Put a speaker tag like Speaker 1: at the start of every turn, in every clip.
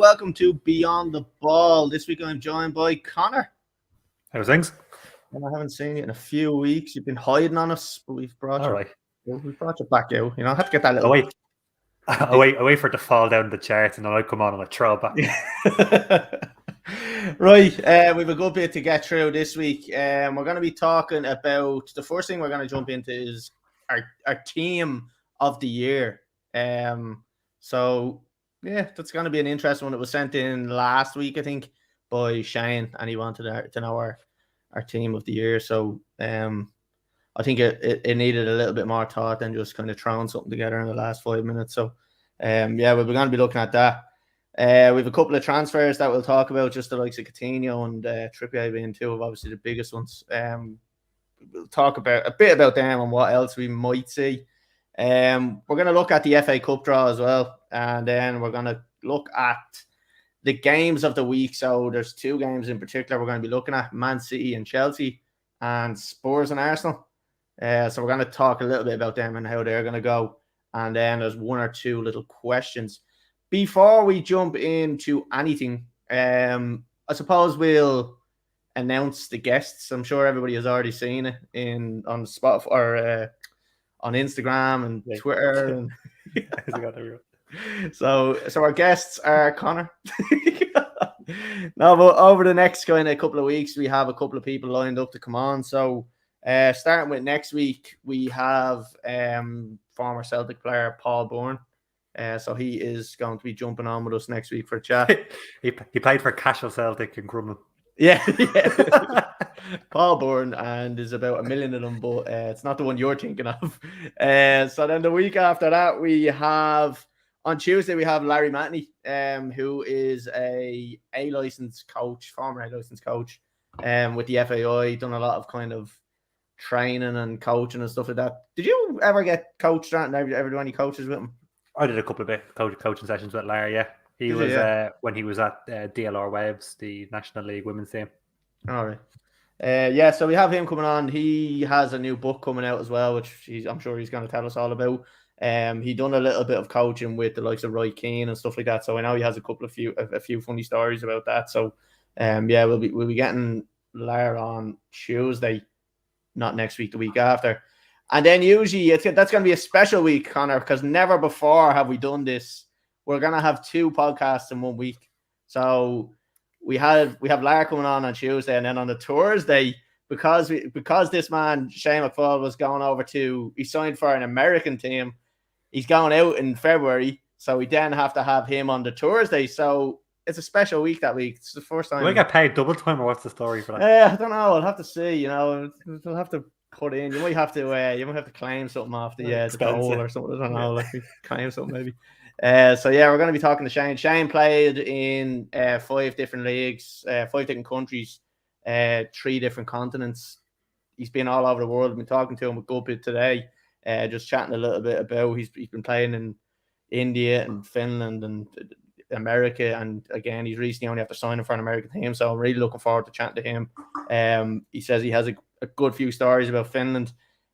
Speaker 1: welcome to Beyond the Ball. This week I'm joined by Conor.
Speaker 2: How's things?
Speaker 1: And I haven't seen you in a few weeks. You've been hiding on us, but we've brought you back out. You know, I have to get that little.
Speaker 2: I wait for it to fall down the charts, and then I come on and I throw it back.
Speaker 1: Right, we have a good bit to get through this week. We're going to be talking about the first thing we're going to jump into is our team of the year. So yeah, that's going to be an interesting one. It was sent in last week, I think, by Shane, and he wanted to know our team of the year. So I think it needed a little bit more thought than just kind of throwing something together in the last 5 minutes. So we're going to be looking at that. We have a couple of transfers that we'll talk about, just the likes of Coutinho and Trippier being two of obviously the biggest ones. We'll talk about a bit about them and what else we might see. We're going to look at the FA Cup draw as well, and then we're going to look at the games of the week. So there's two games in particular we're going to be looking at: Man City and Chelsea, and Spurs and Arsenal. So we're going to talk a little bit about them and how they're going to go, and then there's one or two little questions. Before we jump into anything, I suppose we'll announce the guests. I'm sure everybody has already seen it on Spotify or on Instagram and Twitter. So our guests are Conor. No, but over the next kind of couple of weeks, we have a couple of people lined up to come on. So starting with next week, we have former Celtic player Paul Byrne. So he is going to be jumping on with us next week for a chat.
Speaker 2: he played for Cashel Celtic in Crumlin.
Speaker 1: Yeah. Paul Byrne, and there's about 1 million of them, but it's not the one you're thinking of. So then the week after that, we have on Tuesday Larry Matney, who is a licensed coach, former A licensed coach, with the FAI, done a lot of kind of training and coaching and stuff like that. Did you ever get coached and ever do any coaches with him?
Speaker 2: I did a couple of coaching sessions with Larry, yeah. He was when he was at DLR Waves, the National League women's team.
Speaker 1: All right. So we have him coming on. He has a new book coming out as well, which I'm sure he's going to tell us all about. He done a little bit of coaching with the likes of Roy Keane and stuff like that. So I know he has a few funny stories about that. So we'll be getting Larry on Tuesday, not next week, the week after. And then usually that's going to be a special week, Conor, because never before have we done this. We're going to have two podcasts in 1 week. So we have Larry coming on Tuesday, and then on the Thursday, because this man, Shane McFall, was going over he signed for an American team. He's going out in February, so we then have to have him on the Thursday. So it's a special week that week. It's the first time.
Speaker 2: Do I get paid double time, or what's the story for that?
Speaker 1: I don't know. I'll have to see. You know, we'll have to put in. You might have to claim something off the goal or something. I don't know. Like claim something maybe. So we're going to be talking to Shane. Shane played in 5 different leagues, 5 different countries, 3 different continents. He's been all over the world. I've been talking to him a good bit today, just chatting a little bit about he's been playing in India and Finland and America, and again he's recently only after signing for an American team. So I'm really looking forward to chatting to him. He says he has a good few stories about Finland.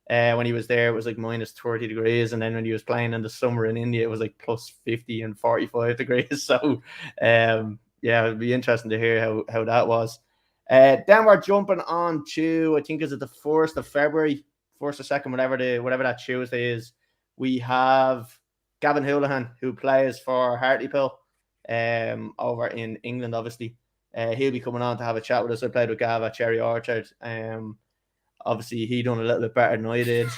Speaker 1: When he was there, it was like minus 30 degrees. And then when he was playing in the summer in India, it was like plus 50 and 45 degrees. So, it'd be interesting to hear how that was. Then we're jumping on to, I think, is it the 1st of February, 1st or 2nd, whatever that Tuesday is. We have Gavin Houlihan, who plays for Hartlepool over in England, obviously. He'll be coming on to have a chat with us. I played with Gav at Cherry Orchard. Obviously, he done a little bit better than I did.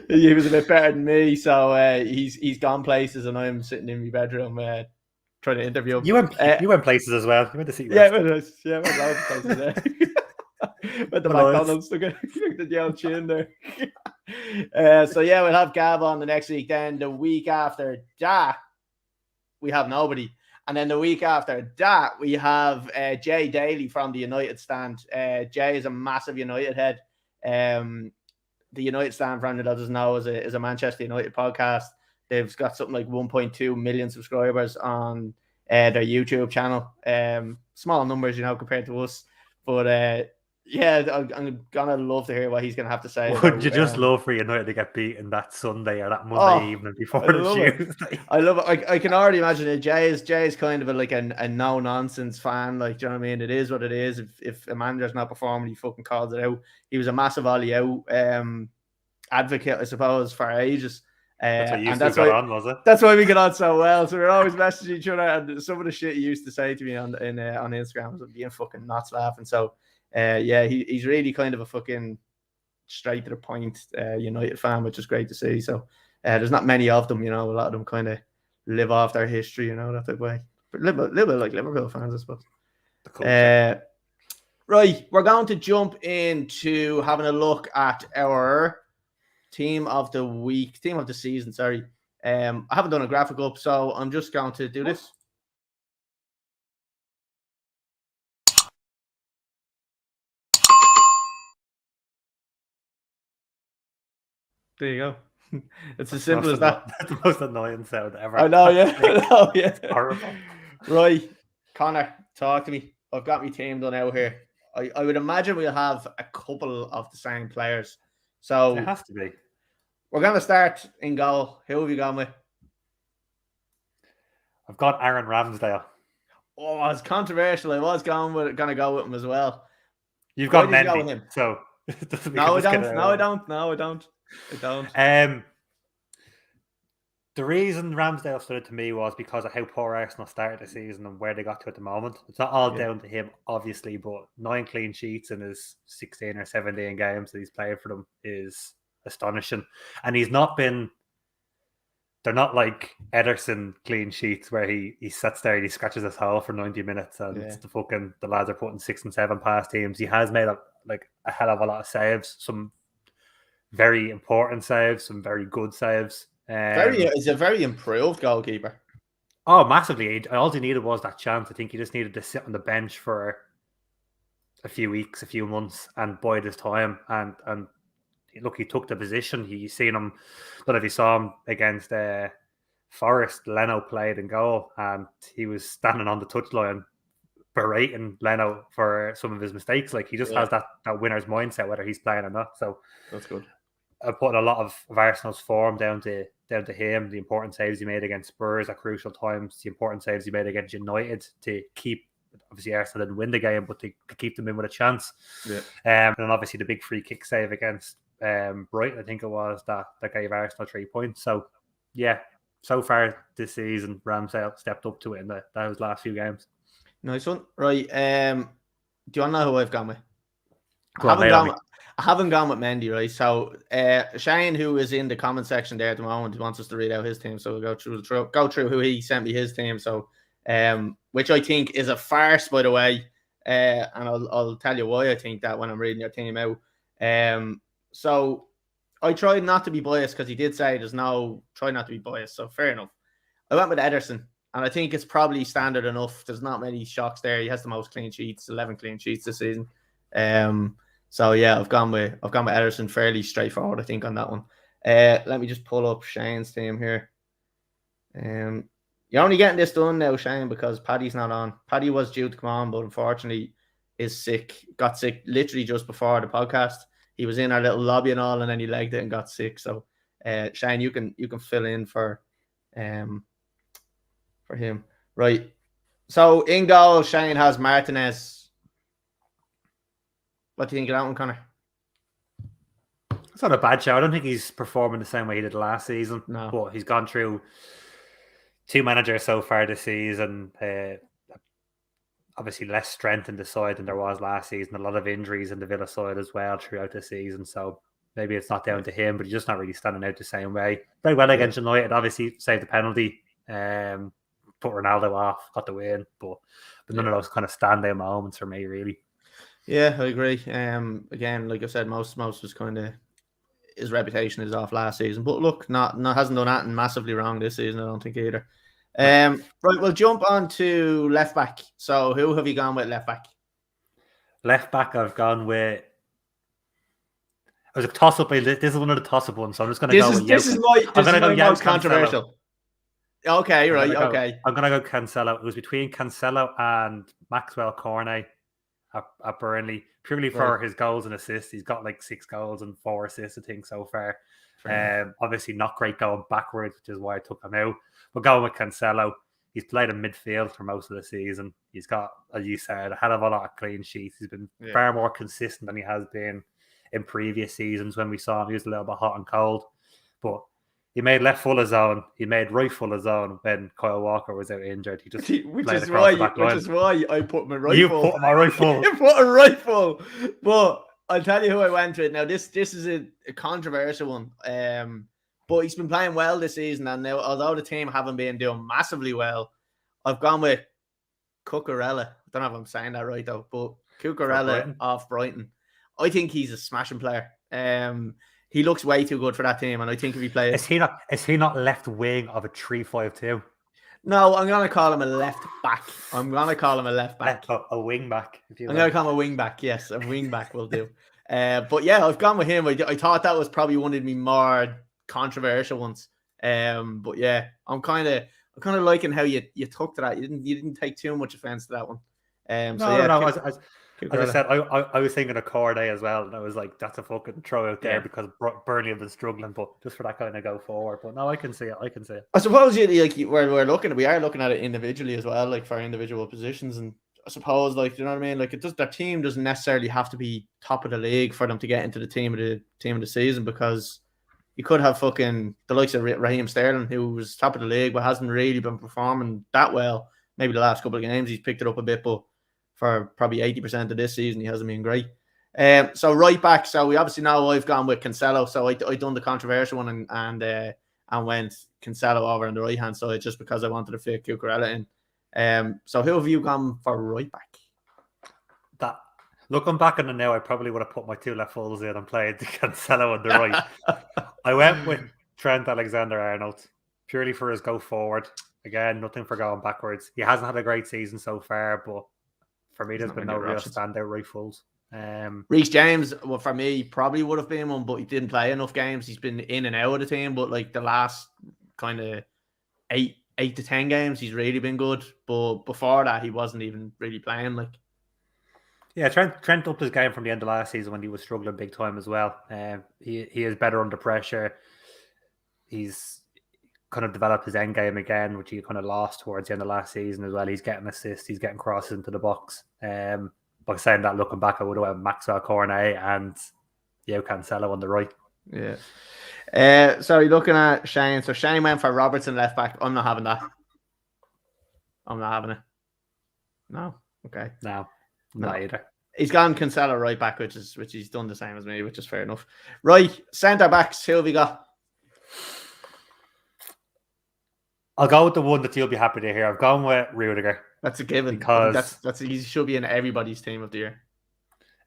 Speaker 1: He was a bit better than me, so he's gone places, and I'm sitting in my bedroom trying to interview him.
Speaker 2: You went places as well. You went to see.
Speaker 1: Yeah, went loads of places there. Went to McDonald's to get the old chin there. We'll have Gav on the next week. Then the week after that, we have nobody. And then the week after that, we have Jay Daly from the United Stand. Jay is a massive United head. The United Stand, for anyone that doesn't know, is a Manchester United podcast. They've got something like 1.2 million subscribers on their YouTube channel. Small numbers, compared to us. But Yeah, I'm gonna love to hear what he's gonna have to say.
Speaker 2: Would you just love for United to get beaten that Sunday or that Monday evening before the Tuesday?
Speaker 1: I love it. I can already imagine it. Jay is kind of a no nonsense fan. Like, do you know what I mean? It is what it is. If a manager's not performing, he fucking calls it out. He was a massive Ollie out advocate, I suppose, for ages.
Speaker 2: That's what you got on, was it?
Speaker 1: That's why we get on so well. So we're always messaging each other, and some of the shit he used to say to me on Instagram was being fucking nuts laughing. So yeah, he's really kind of a fucking straight to the point United fan, which is great to see. So there's not many of them, a lot of them kind of live off their history, that type of way. But a little bit like Liverpool fans, I suppose. Right, we're going to jump into having a look at our team of the season, sorry. I haven't done a graphic up, so I'm just going to do this. There you go. It's as simple as that.
Speaker 2: That's the most annoying sound ever.
Speaker 1: I know, yeah.
Speaker 2: It's horrible.
Speaker 1: Right, Connor, talk to me. I've got my team done out here. I would imagine we'll have a couple of the same players. So
Speaker 2: it has to be.
Speaker 1: We're going to start in goal. Who have you gone with?
Speaker 2: I've got Aaron Ramsdale.
Speaker 1: Oh, it's controversial. I was going to go with him as well.
Speaker 2: You've got Mendy. Go with him? So
Speaker 1: No, I don't.
Speaker 2: The reason Ramsdale stood out to me was because of how poor Arsenal started the season and where they got to at the moment. It's not all down to him, obviously, but 9 clean sheets in his 16 or 17 games that he's played for them is astonishing. And he's not been... They're not like Ederson clean sheets where he sits there and he scratches his hole for 90 minutes and the lads are putting 6 and 7 past teams. He has made a hell of a lot of saves, some very important saves, some very good saves.
Speaker 1: He's a very improved goalkeeper.
Speaker 2: Oh, massively. All he needed was that chance. I think he just needed to sit on the bench for a few weeks, a few months and bide his time. And look, he took the position. He's seen him. I don't know if you saw him against Forest. Leno played in goal and he was standing on the touchline berating Leno for some of his mistakes. Like, he just has that winner's mindset, whether he's playing or not. So
Speaker 1: that's good.
Speaker 2: I put a lot of Arsenal's form down to him. The important saves he made against Spurs at crucial times. The important saves he made against United to keep. Obviously, Arsenal didn't win the game, but to keep them in with a chance.
Speaker 1: Yeah.
Speaker 2: And then obviously the big free kick save against Brighton, I think it was, that gave Arsenal 3 points. So yeah, so far this season, Ramsdale stepped up to it in those last few games.
Speaker 1: Nice one. Right. Do you want to know who I've gone with? I haven't gone with Mendy, right? So Shane, who is in the comment section there at the moment, wants us to read out his team. So we'll go through who he sent me his team. So which I think is a farce, by the way. And I'll tell you why I think that when I'm reading your team out. So I tried not to be biased because he did say try not to be biased. So fair enough. I went with Ederson, and I think it's probably standard enough. There's not many shocks there. He has the most clean sheets, 11 clean sheets this season. So yeah, I've gone with Ederson, fairly straightforward, I think, on that one. Let me just pull up Shane's team here. You're only getting this done now, Shane, because Paddy's not on. Paddy was due to come on, but unfortunately is sick. Got sick literally just before the podcast. He was in our little lobby and all, and then he legged it and got sick. So Shane, you can fill in for him. Right. So in goal, Shane has Martinez. What do you think of that one, Connor?
Speaker 2: It's not a bad show. I don't think he's performing the same way he did last season.
Speaker 1: No.
Speaker 2: But he's gone through 2 managers so far this season. Obviously less strength in the side than there was last season. A lot of injuries in the Villa side as well throughout the season. So maybe it's not down to him, but he's just not really standing out the same way. Very well against United. Obviously saved the penalty. Put Ronaldo off, got the win. But none of those kind of standout moments for me, really.
Speaker 1: Yeah, I agree. Again, like I said, most was kind of his reputation is off last season, but look, not hasn't done anything massively wrong this season. I don't think either. Right, we'll jump on to left back. So, who have you gone with left back?
Speaker 2: Left back, I've gone with. It was a toss up. This is one of the toss up ones, so I'm just going to go with.
Speaker 1: This is my most controversial. Okay, right. Okay,
Speaker 2: I'm going to go Cancelo. It was between Cancelo and Maxwell Cornet. at Burnley, purely for his goals and assists. He's got like 6 goals and 4 assists, I think, so far. Obviously not great going backwards, which is why I took him out. But going with Cancelo, he's played in midfield for most of the season. He's got, as you said, a hell of a lot of clean sheets. He's been far more consistent than he has been in previous seasons when we saw him. He was a little bit hot and cold. But he made left full of zone. He made right full of zone when Kyle Walker was out injured. He just
Speaker 1: which is why I put my right
Speaker 2: you
Speaker 1: full.
Speaker 2: You put my right full.
Speaker 1: You put a right full. But I'll tell you who I went with. Now, this is a controversial one. But he's been playing well this season. And now, although the team haven't been doing massively well, I've gone with Cucurella. I don't know if I'm saying that right, though. But Cucurella off Brighton. I think he's a smashing player. He looks way too good for that team, and I think if he plays,
Speaker 2: is he not left wing of a 3-5-2?
Speaker 1: No, I'm gonna call him a left back. I'm gonna call him a left back,
Speaker 2: a wing back.
Speaker 1: I'm gonna call him a wing back. Yes, a wing back will do. But yeah, I've gone with him. I thought that was probably one of the more controversial ones. But yeah, I'm kind of liking how you took to that. You didn't take too much offense to that one.
Speaker 2: As I said, I was thinking of Corday as well, and I was like, that's a fucking throw out there because Burnley have been struggling, but just for that kind of go forward. But no, I can see it. I
Speaker 1: suppose we're looking at it individually as well, like for individual positions, and I suppose you know what I mean. Like their team doesn't necessarily have to be top of the league for them to get into the team of the season, because you could have fucking the likes of Raheem Sterling, who was top of the league but hasn't really been performing that well. Maybe the last couple of games he's picked it up a bit, but for probably 80% of this season, he hasn't been great. So right back. So we obviously know I've gone with Cancelo. So I done the controversial one and went Cancelo over on the right hand side just because I wanted to fit Cucurella in. So who have you gone for right back?
Speaker 2: That looking back on it now, I probably would have put my 2 left fulls in and played Cancelo on the right. I went with Trent Alexander-Arnold purely for his go forward. Again, nothing for going backwards. He hasn't had a great season so far, but for me, there's been no real standout right fulls.
Speaker 1: Reece James, well, for me, probably would have been one, but he didn't play enough games. He's been in and out of the team, but like the last kind of 8 to 10 games, he's really been good. But before that, he wasn't even really playing.
Speaker 2: Yeah, Trent upped his game from the end of last season when he was struggling big time as well. He is better under pressure. He's kind of developed his end game again, which he kind of lost towards the end of last season as well. He's getting assists, he's getting crosses into the box. By saying that, looking back, I would have went Maxwell Cornet and Cancelo on the right.
Speaker 1: Yeah. So you're looking at Shane. So Shane went for Robertson left back. I'm not having that. I'm not having it. No. Okay.
Speaker 2: No, not either.
Speaker 1: He's gone Cancelo right back, which he's done the same as me, which is fair enough. Right, centre backs. Who have we got?
Speaker 2: I'll go with the one that you'll be happy to hear. I've gone with Rudiger.
Speaker 1: That's a given.
Speaker 2: Because
Speaker 1: he should be in everybody's team of the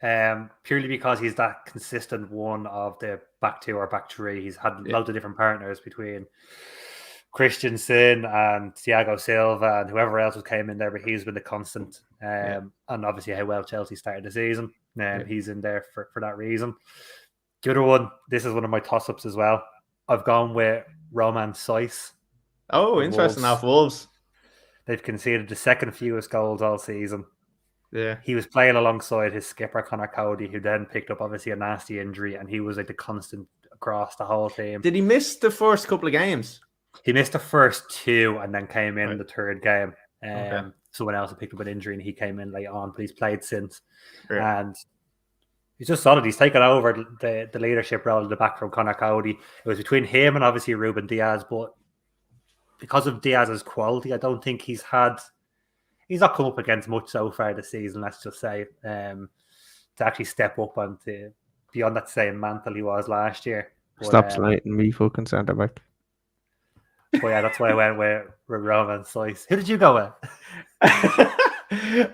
Speaker 1: year.
Speaker 2: Purely because he's that consistent one of the back 2 or back 3. He's had loads of different partners between Christensen and Thiago Silva and whoever else came in there, but he's been the constant. And obviously how well Chelsea started the season. He's in there for that reason. The other one, this is one of my toss-ups as well. I've gone with Roman Saiss.
Speaker 1: Oh, interesting. Off Wolves.
Speaker 2: They've conceded the second fewest goals all season.
Speaker 1: Yeah.
Speaker 2: He was playing alongside his skipper, Conor Cody, who then picked up obviously a nasty injury, and he was like the constant across the whole team.
Speaker 1: Did he miss the first couple of games?
Speaker 2: He missed the first 2 and then came in the third game.
Speaker 1: Okay.
Speaker 2: Someone else had picked up an injury and he came in late on, but he's played since.
Speaker 1: Yeah.
Speaker 2: And he's just solid. He's taken over the leadership role in the back from Conor Cody. It was between him and obviously Ruben Diaz, but because of Diaz's quality, I don't think he's not come up against much so far this season, let's just say, to actually step up and to be on that same mantle he was last year. But,
Speaker 3: stop slating me fucking centre back.
Speaker 2: But yeah, that's why I went with Roman Saiss. Who did you go with?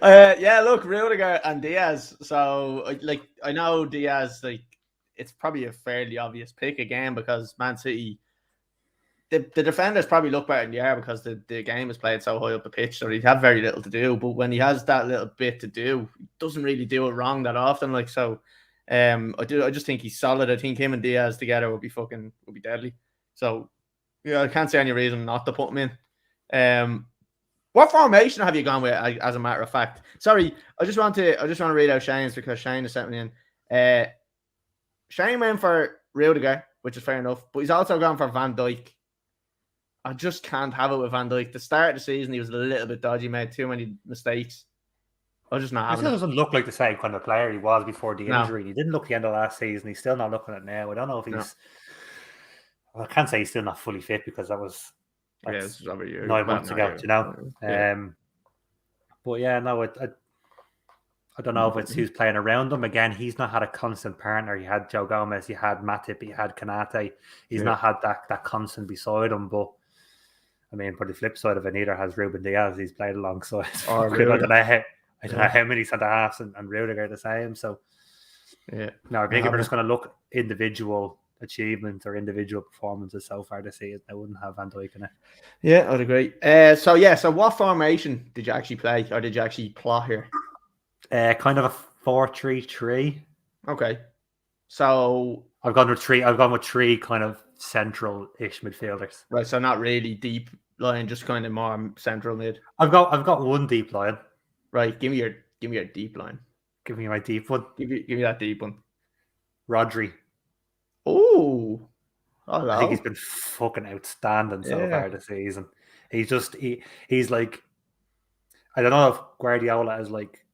Speaker 1: Look, Rudiger and Diaz. So, I know Diaz, it's probably a fairly obvious pick again because Man City, the defenders probably look better in the air because the game is played so high up the pitch, so he'd have very little to do. But when he has that little bit to do, he doesn't really do it wrong that often. I just think he's solid. I think him and Diaz together would be deadly. So, yeah, I can't see any reason not to put him in. What formation have you gone with? As a matter of fact, sorry, I just want to read out Shane's because Shane is sent me in. Shane went for Rudiger, which is fair enough, but he's also gone for Van Dijk. I just can't have it with Van Dijk. The start of the season, he was a little bit dodgy, made too many mistakes. I'm just not
Speaker 2: He
Speaker 1: having
Speaker 2: still
Speaker 1: it.
Speaker 2: doesn't look like the same kind of player he was before the injury. He didn't look the end of last season. He's still not looking at it now. I don't know if he's. Well, I can't say he's still not fully fit because that was
Speaker 1: This is over
Speaker 2: 9 months ago. You know. But yeah, no, I don't know if it's who's playing around him. Again, he's not had a constant partner. He had Joe Gomez, he had Matip, he had Kanate. He's not had that constant beside him. But I mean, for the flip side of it, neither has Ruben Diaz. He's played alongside. I don't know how many centre halves and Rudiger are the same. So no, I think if we're just going to look individual achievements or individual performances so far this season, I wouldn't have Van Dijk in it.
Speaker 1: Yeah, I'd agree. So what formation did you actually play, or did you actually plot here?
Speaker 2: Kind of a 4-3-3.
Speaker 1: Okay. So
Speaker 2: I've gone with three kind of central-ish midfielders.
Speaker 1: Right, so not really deep line, just kind of more central mid.
Speaker 2: I've got one deep line.
Speaker 1: Right, give me your deep line.
Speaker 2: Give me my deep one.
Speaker 1: Give me that deep one.
Speaker 2: Rodri.
Speaker 1: Oh, hello.
Speaker 2: I think he's been fucking outstanding so far this season. He's like, I don't know if Guardiola has like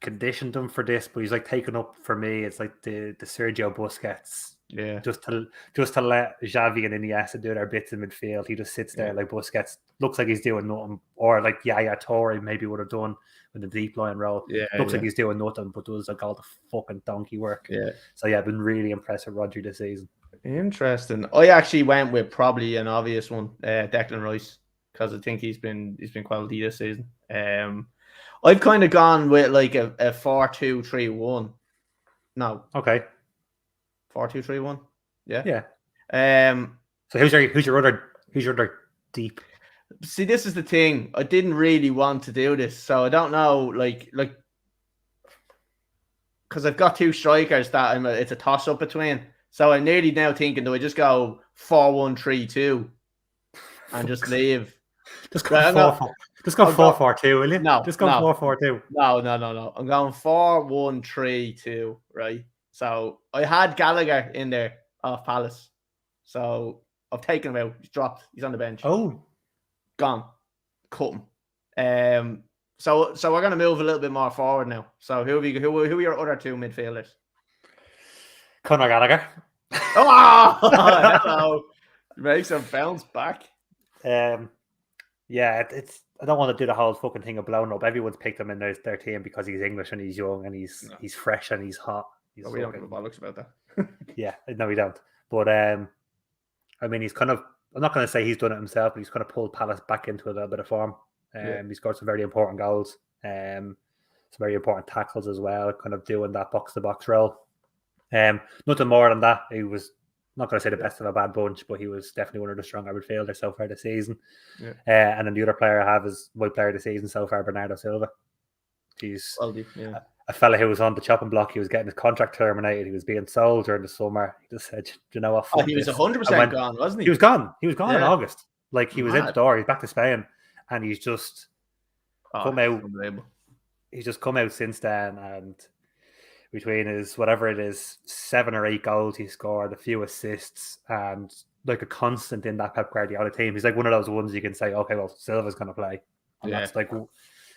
Speaker 2: conditioned him for this, but he's like taken up for me. It's like the Sergio Busquets.
Speaker 1: Yeah.
Speaker 2: Just to let Xavi and Iniesta do their bits in midfield. He just sits there like Busquets. Looks like he's doing nothing. Or like Yaya Toure maybe would have done with the deep line role. Looks like he's doing nothing, but does like all the fucking donkey work. Yeah. So yeah, I've been really impressed with Rodri this season.
Speaker 1: Interesting. I actually went with probably an obvious one, Declan Rice, because I think he's been quality this season. I've kind of gone with like a 4-2-3-1. No.
Speaker 2: Okay.
Speaker 1: 4-2-3-1. Yeah.
Speaker 2: Yeah. So who's your other deep?
Speaker 1: See, this is the thing. I didn't really want to do this, so I don't know. Like, because I've got two strikers that it's a toss up between. So I'm nearly now thinking, do I just go 4-1-3-2 and just leave?
Speaker 2: Just go 4-4-2, will you?
Speaker 1: No,
Speaker 2: just go 4-4-2.
Speaker 1: No. I'm going 4-1-3-2, right? So I had Gallagher in there off Palace. So I've taken him out. He's dropped. He's on the bench.
Speaker 2: Oh,
Speaker 1: gone. Cut him. So we're gonna move a little bit more forward now. So who are your other two midfielders?
Speaker 2: Conor Gallagher.
Speaker 1: Oh, hello. Makes him bounce back.
Speaker 2: Yeah, it's. I don't want to do the whole fucking thing of blowing up. Everyone's picked him in their team because he's English and he's young and he's fresh and he's hot.
Speaker 1: We don't give a bollocks about that.
Speaker 2: Yeah, no, we don't. But I mean, he's kind of. I'm not going to say he's done it himself, but he's kind of pulled Palace back into a little bit of form. He scored some very important goals, some very important tackles as well. Kind of doing that box to box role. Nothing more than that. He was not going to say the best of a bad bunch, but he was definitely one of the stronger midfielders so far this season. Yeah. And then the other player I have is my player of the season so far, Bernardo Silva. He's a fella who was on the chopping block. He was getting his contract terminated. He was being sold during the summer. He just said, you know what?
Speaker 1: He was 100% gone, wasn't he?
Speaker 2: He was gone. He was gone in August. Like he was out the door. He's back to Spain. And he's just come out. He's just come out since then, and between his whatever it is, 7 or 8 goals he scored, a few assists, and like a constant in that Pep Guardiola team. He's like one of those ones you can say, okay, well, Silva's going to play. And that's like,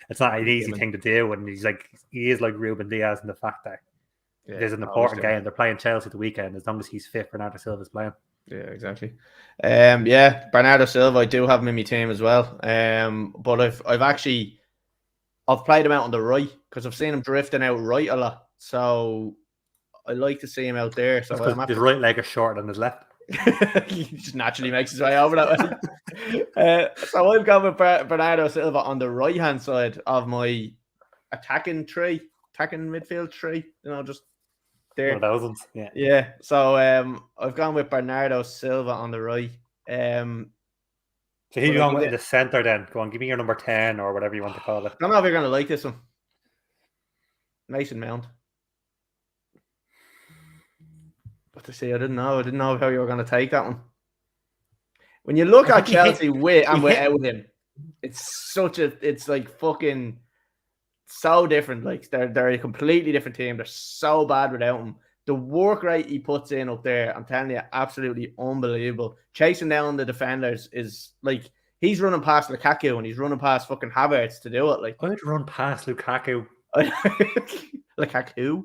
Speaker 2: it's not an easy thing to do. And he is like Ruben Diaz in the fact that there's an important game. They're playing Chelsea the weekend. As long as he's fit, Bernardo Silva's playing.
Speaker 1: Yeah, exactly. Bernardo Silva, I do have him in my team as well. But I've played him out on the right because I've seen him drifting out right a lot. So I like to see him out there. So
Speaker 2: his right leg is shorter than his left.
Speaker 1: He just naturally makes his way over that way. So I've got with Bernardo Silva on the right hand side of my attacking midfield tree. Just there.
Speaker 2: One of those ones.
Speaker 1: Yeah. So I've gone with Bernardo Silva on the right.
Speaker 2: So he's going with the centre then. Go on, give me your number 10 or whatever you want to call it.
Speaker 1: I don't know if you're going to like this one. Mason Mount. But to say, I didn't know how you were going to take that one. When you look at Chelsea with and without him, it's like fucking so different. Like they're a completely different team. They're so bad without him. The work rate he puts in up there, I'm telling you, absolutely unbelievable. Chasing down the defenders is like he's running past Lukaku and he's running past fucking Havertz to do it. Like
Speaker 2: I'd run past Lukaku.
Speaker 1: Lukaku.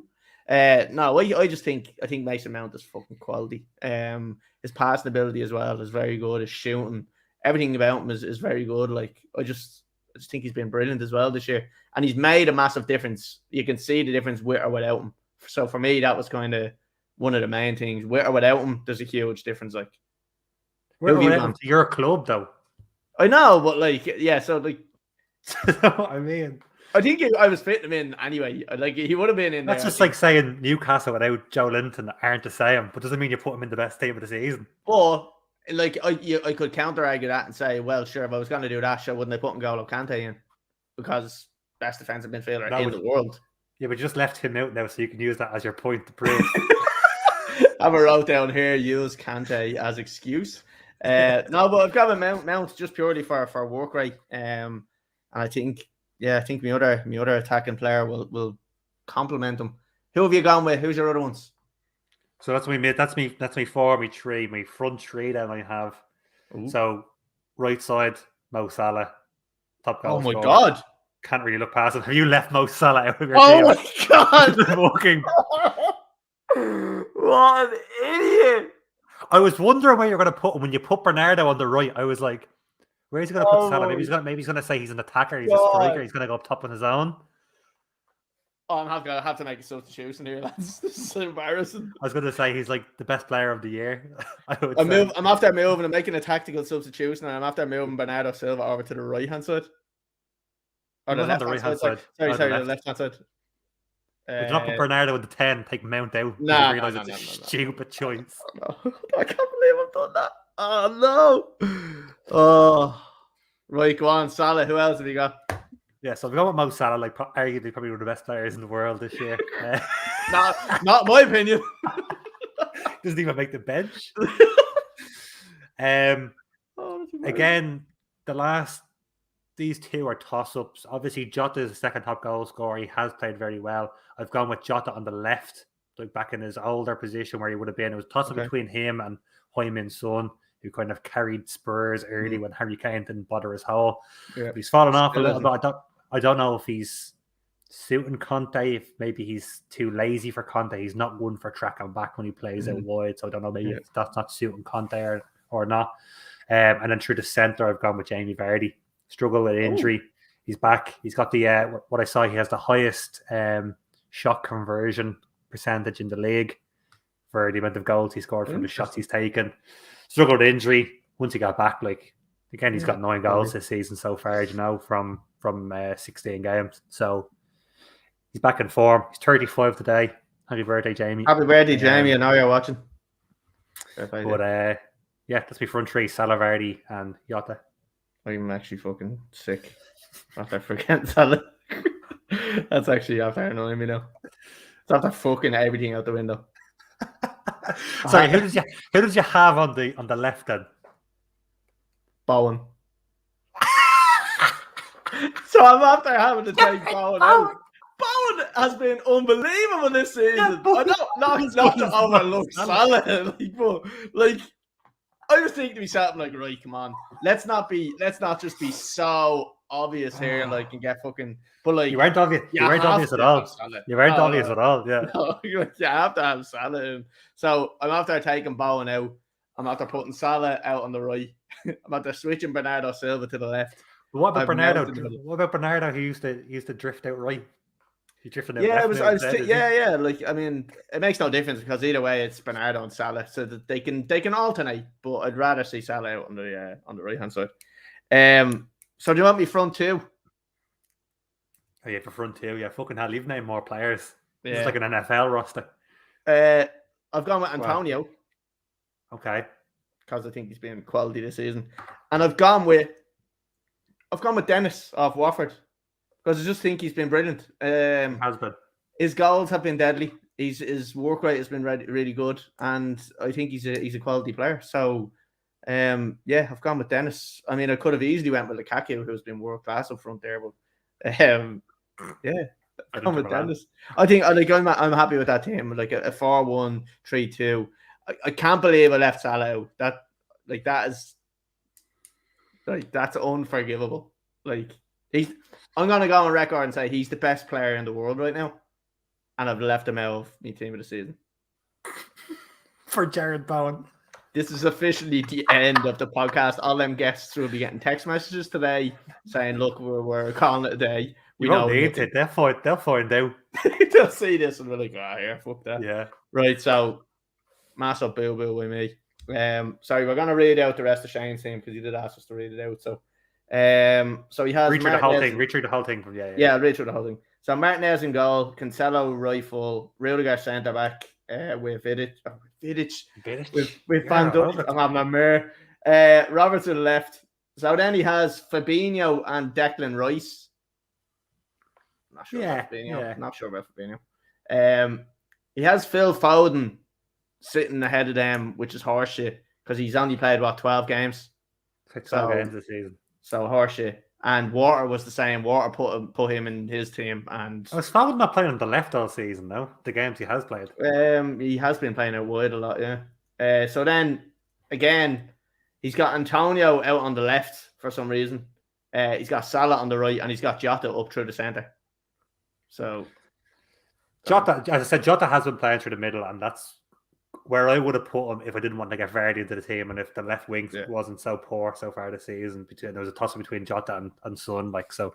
Speaker 1: No, I think Mason Mount is fucking quality. His passing ability as well is very good. His shooting, everything about him is very good. Like I just think he's been brilliant as well this year, and he's made a massive difference. You can see the difference with or without him. So for me, that was kind of one of the main things. With or without him, there's a huge difference. Like,
Speaker 2: Where to your club though?
Speaker 1: I know, but like, yeah. So like,
Speaker 2: I mean,
Speaker 1: I think I was fitting him in anyway. Like he would have been in.
Speaker 2: That's
Speaker 1: there,
Speaker 2: just like saying Newcastle without Joe Linton aren't the same, but doesn't mean you put him in the best team of the season.
Speaker 1: But like, I could counter argue that and say, well, sure, if I was going to do that, sure, wouldn't I put N'Golo Kante in because best defensive midfielder in the world?
Speaker 2: Yeah, but you just left him out now, so you can use that as your point to prove.
Speaker 1: I have a wrote down here, use Kante as excuse. No, but I've got a Mount just purely for work rate. And I think my other attacking player will complement him. Who have you gone with? Who's your other ones?
Speaker 2: So that's me 4, me 3, my front 3 then I have. Ooh. So right side, Mo Salah, top goal scorer.
Speaker 1: Oh my God.
Speaker 2: Can't really look past him. Have you left Mo Salah out of your
Speaker 1: team? My God!
Speaker 2: Walking.
Speaker 1: What an idiot!
Speaker 2: I was wondering where you're going to put him when you put Bernardo on the right. I was like, where is he going to put Salah? Maybe he's going to say he's an attacker. He's a striker. He's going to go up top on his own.
Speaker 1: Oh, I'm going to have to make a substitution here. This is embarrassing.
Speaker 2: I was going to say he's like the best player of the year.
Speaker 1: I'm after moving. I'm making a tactical substitution, and I'm after moving Bernardo Silva over to the right hand side. Or the left hand side. Sorry, the left hand side.
Speaker 2: Would you not put Bernardo with the 10, take Mount out?
Speaker 1: No,
Speaker 2: realize it's a stupid choice.
Speaker 1: No. I can't believe I've done that. Oh no! Oh, right, go on, Salah. Who else have you got?
Speaker 2: Yeah, so I've gone with Mo Salah, like arguably probably one of the best players in the world this year.
Speaker 1: Not my opinion.
Speaker 2: Doesn't even make the bench. Again, these two are toss-ups. Obviously, Jota is the second top goal scorer. He has played very well. I've gone with Jota on the left, like back in his older position where he would have been. It was a toss-up between him and Heung-min Son, who kind of carried Spurs early when Harry Kane didn't bother his hole. Yeah. But he's fallen off a little bit. I don't know if he's suiting Conte, if maybe he's too lazy for Conte. He's not one for tracking back when he plays out wide, so I don't know maybe if that's not suiting Conte or not. And then through the centre, I've gone with Jamie Vardy. Struggle with injury. He's back. He's got the what I saw. He has the highest shot conversion percentage in the league for the amount of goals he scored from the shots he's taken. Struggled with injury. Once he got back, like again, he's got 9 goals this season so far. You know, from 16 games. So he's back in form. He's 35 today. Happy birthday, Jamie.
Speaker 1: Happy birthday, Jamie. I know you're watching.
Speaker 2: But that's my front 3: Salah, Vardy, and Jota.
Speaker 1: I'm actually fucking sick after forgetting Salah. That's actually after annoying me now. It's after fucking everything out the window.
Speaker 2: Sorry, who did you have on the left then?
Speaker 1: Bowen. So I'm after having to take Bowen out. Bowen has been unbelievable this season. I don't not to overlook Salah, like I was thinking to myself, like, right, come on, let's not just be so obvious here, like, and get fucking. But like,
Speaker 2: you weren't obvious. You weren't obvious at all. You weren't obvious at all. Yeah.
Speaker 1: No, I have to have Salah in. So I'm after taking Bowen out. I'm after putting Salah out on the right. I'm after switching Bernardo Silva to the left.
Speaker 2: But what about Bernardo? What about Bernardo? Who used to drift out right? He drifted out left.
Speaker 1: Yeah. Like, I mean, it makes no difference because either way, it's Bernardo and Salah, so that they can alternate. But I'd rather see Salah out on the right hand side. So do you want me front 2?
Speaker 2: Oh yeah, for front 2, yeah. Fucking hell, you've named more players. Yeah. It's like an NFL roster.
Speaker 1: I've gone with Antonio.
Speaker 2: Wow. Okay.
Speaker 1: Because I think he's been quality this season, and I've gone with Dennis off Watford. Because I just think he's been brilliant.
Speaker 2: Has been.
Speaker 1: His goals have been deadly. His work rate has been really good, and I think he's a quality player. So, Yeah, I've gone with Dennis. I mean, I could have easily went with Lukaku, who's been world class up front there, but yeah, I've gone with Dennis. I think I'm happy with that team. Like a 4-1-3-2. I can't believe I left Salah out. That is that's unforgivable. Like I'm gonna go on record and say he's the best player in the world right now, and I've left him out of my team of the season
Speaker 2: for Jared Bowen.
Speaker 1: This is officially the end of the podcast. All them guests will be getting text messages today saying, "Look, we're calling it a day."
Speaker 2: We don't need it. They'll find out.
Speaker 1: They'll see this and be like, yeah, fuck that.
Speaker 2: Yeah.
Speaker 1: Right. So, massive boo with me. Sorry, we're gonna read out the rest of Shane's team because he did ask us to read it out. So he has
Speaker 2: read through the whole thing.
Speaker 1: Yeah, read through the whole thing. So Martinez in goal, Cancelo right full, Rudiger centre back with Vidic with Van Dijk. I'm having a mirror. Robertson left. So then he has Fabinho and Declan Rice. Not sure about Fabinho. Yeah. Not sure about Fabinho. He has Phil Foden sitting ahead of them, which is horseshit because he's only played 12 games.
Speaker 2: 12 games this season.
Speaker 1: So horseshit. And Water was the same. Water put him in his team. And
Speaker 2: was Foden not playing on the left all season though? The games he has played.
Speaker 1: He has been playing out wide a lot, yeah. So then again, he's got Antonio out on the left for some reason. He's got Salah on the right, and he's got Jota up through the centre. So
Speaker 2: Jota, as I said, Jota has been playing through the middle, and that's where I would have put him if I didn't want to get Vardy into the team, and if the left wing wasn't so poor so far this season. There was a toss between Jota and Son, so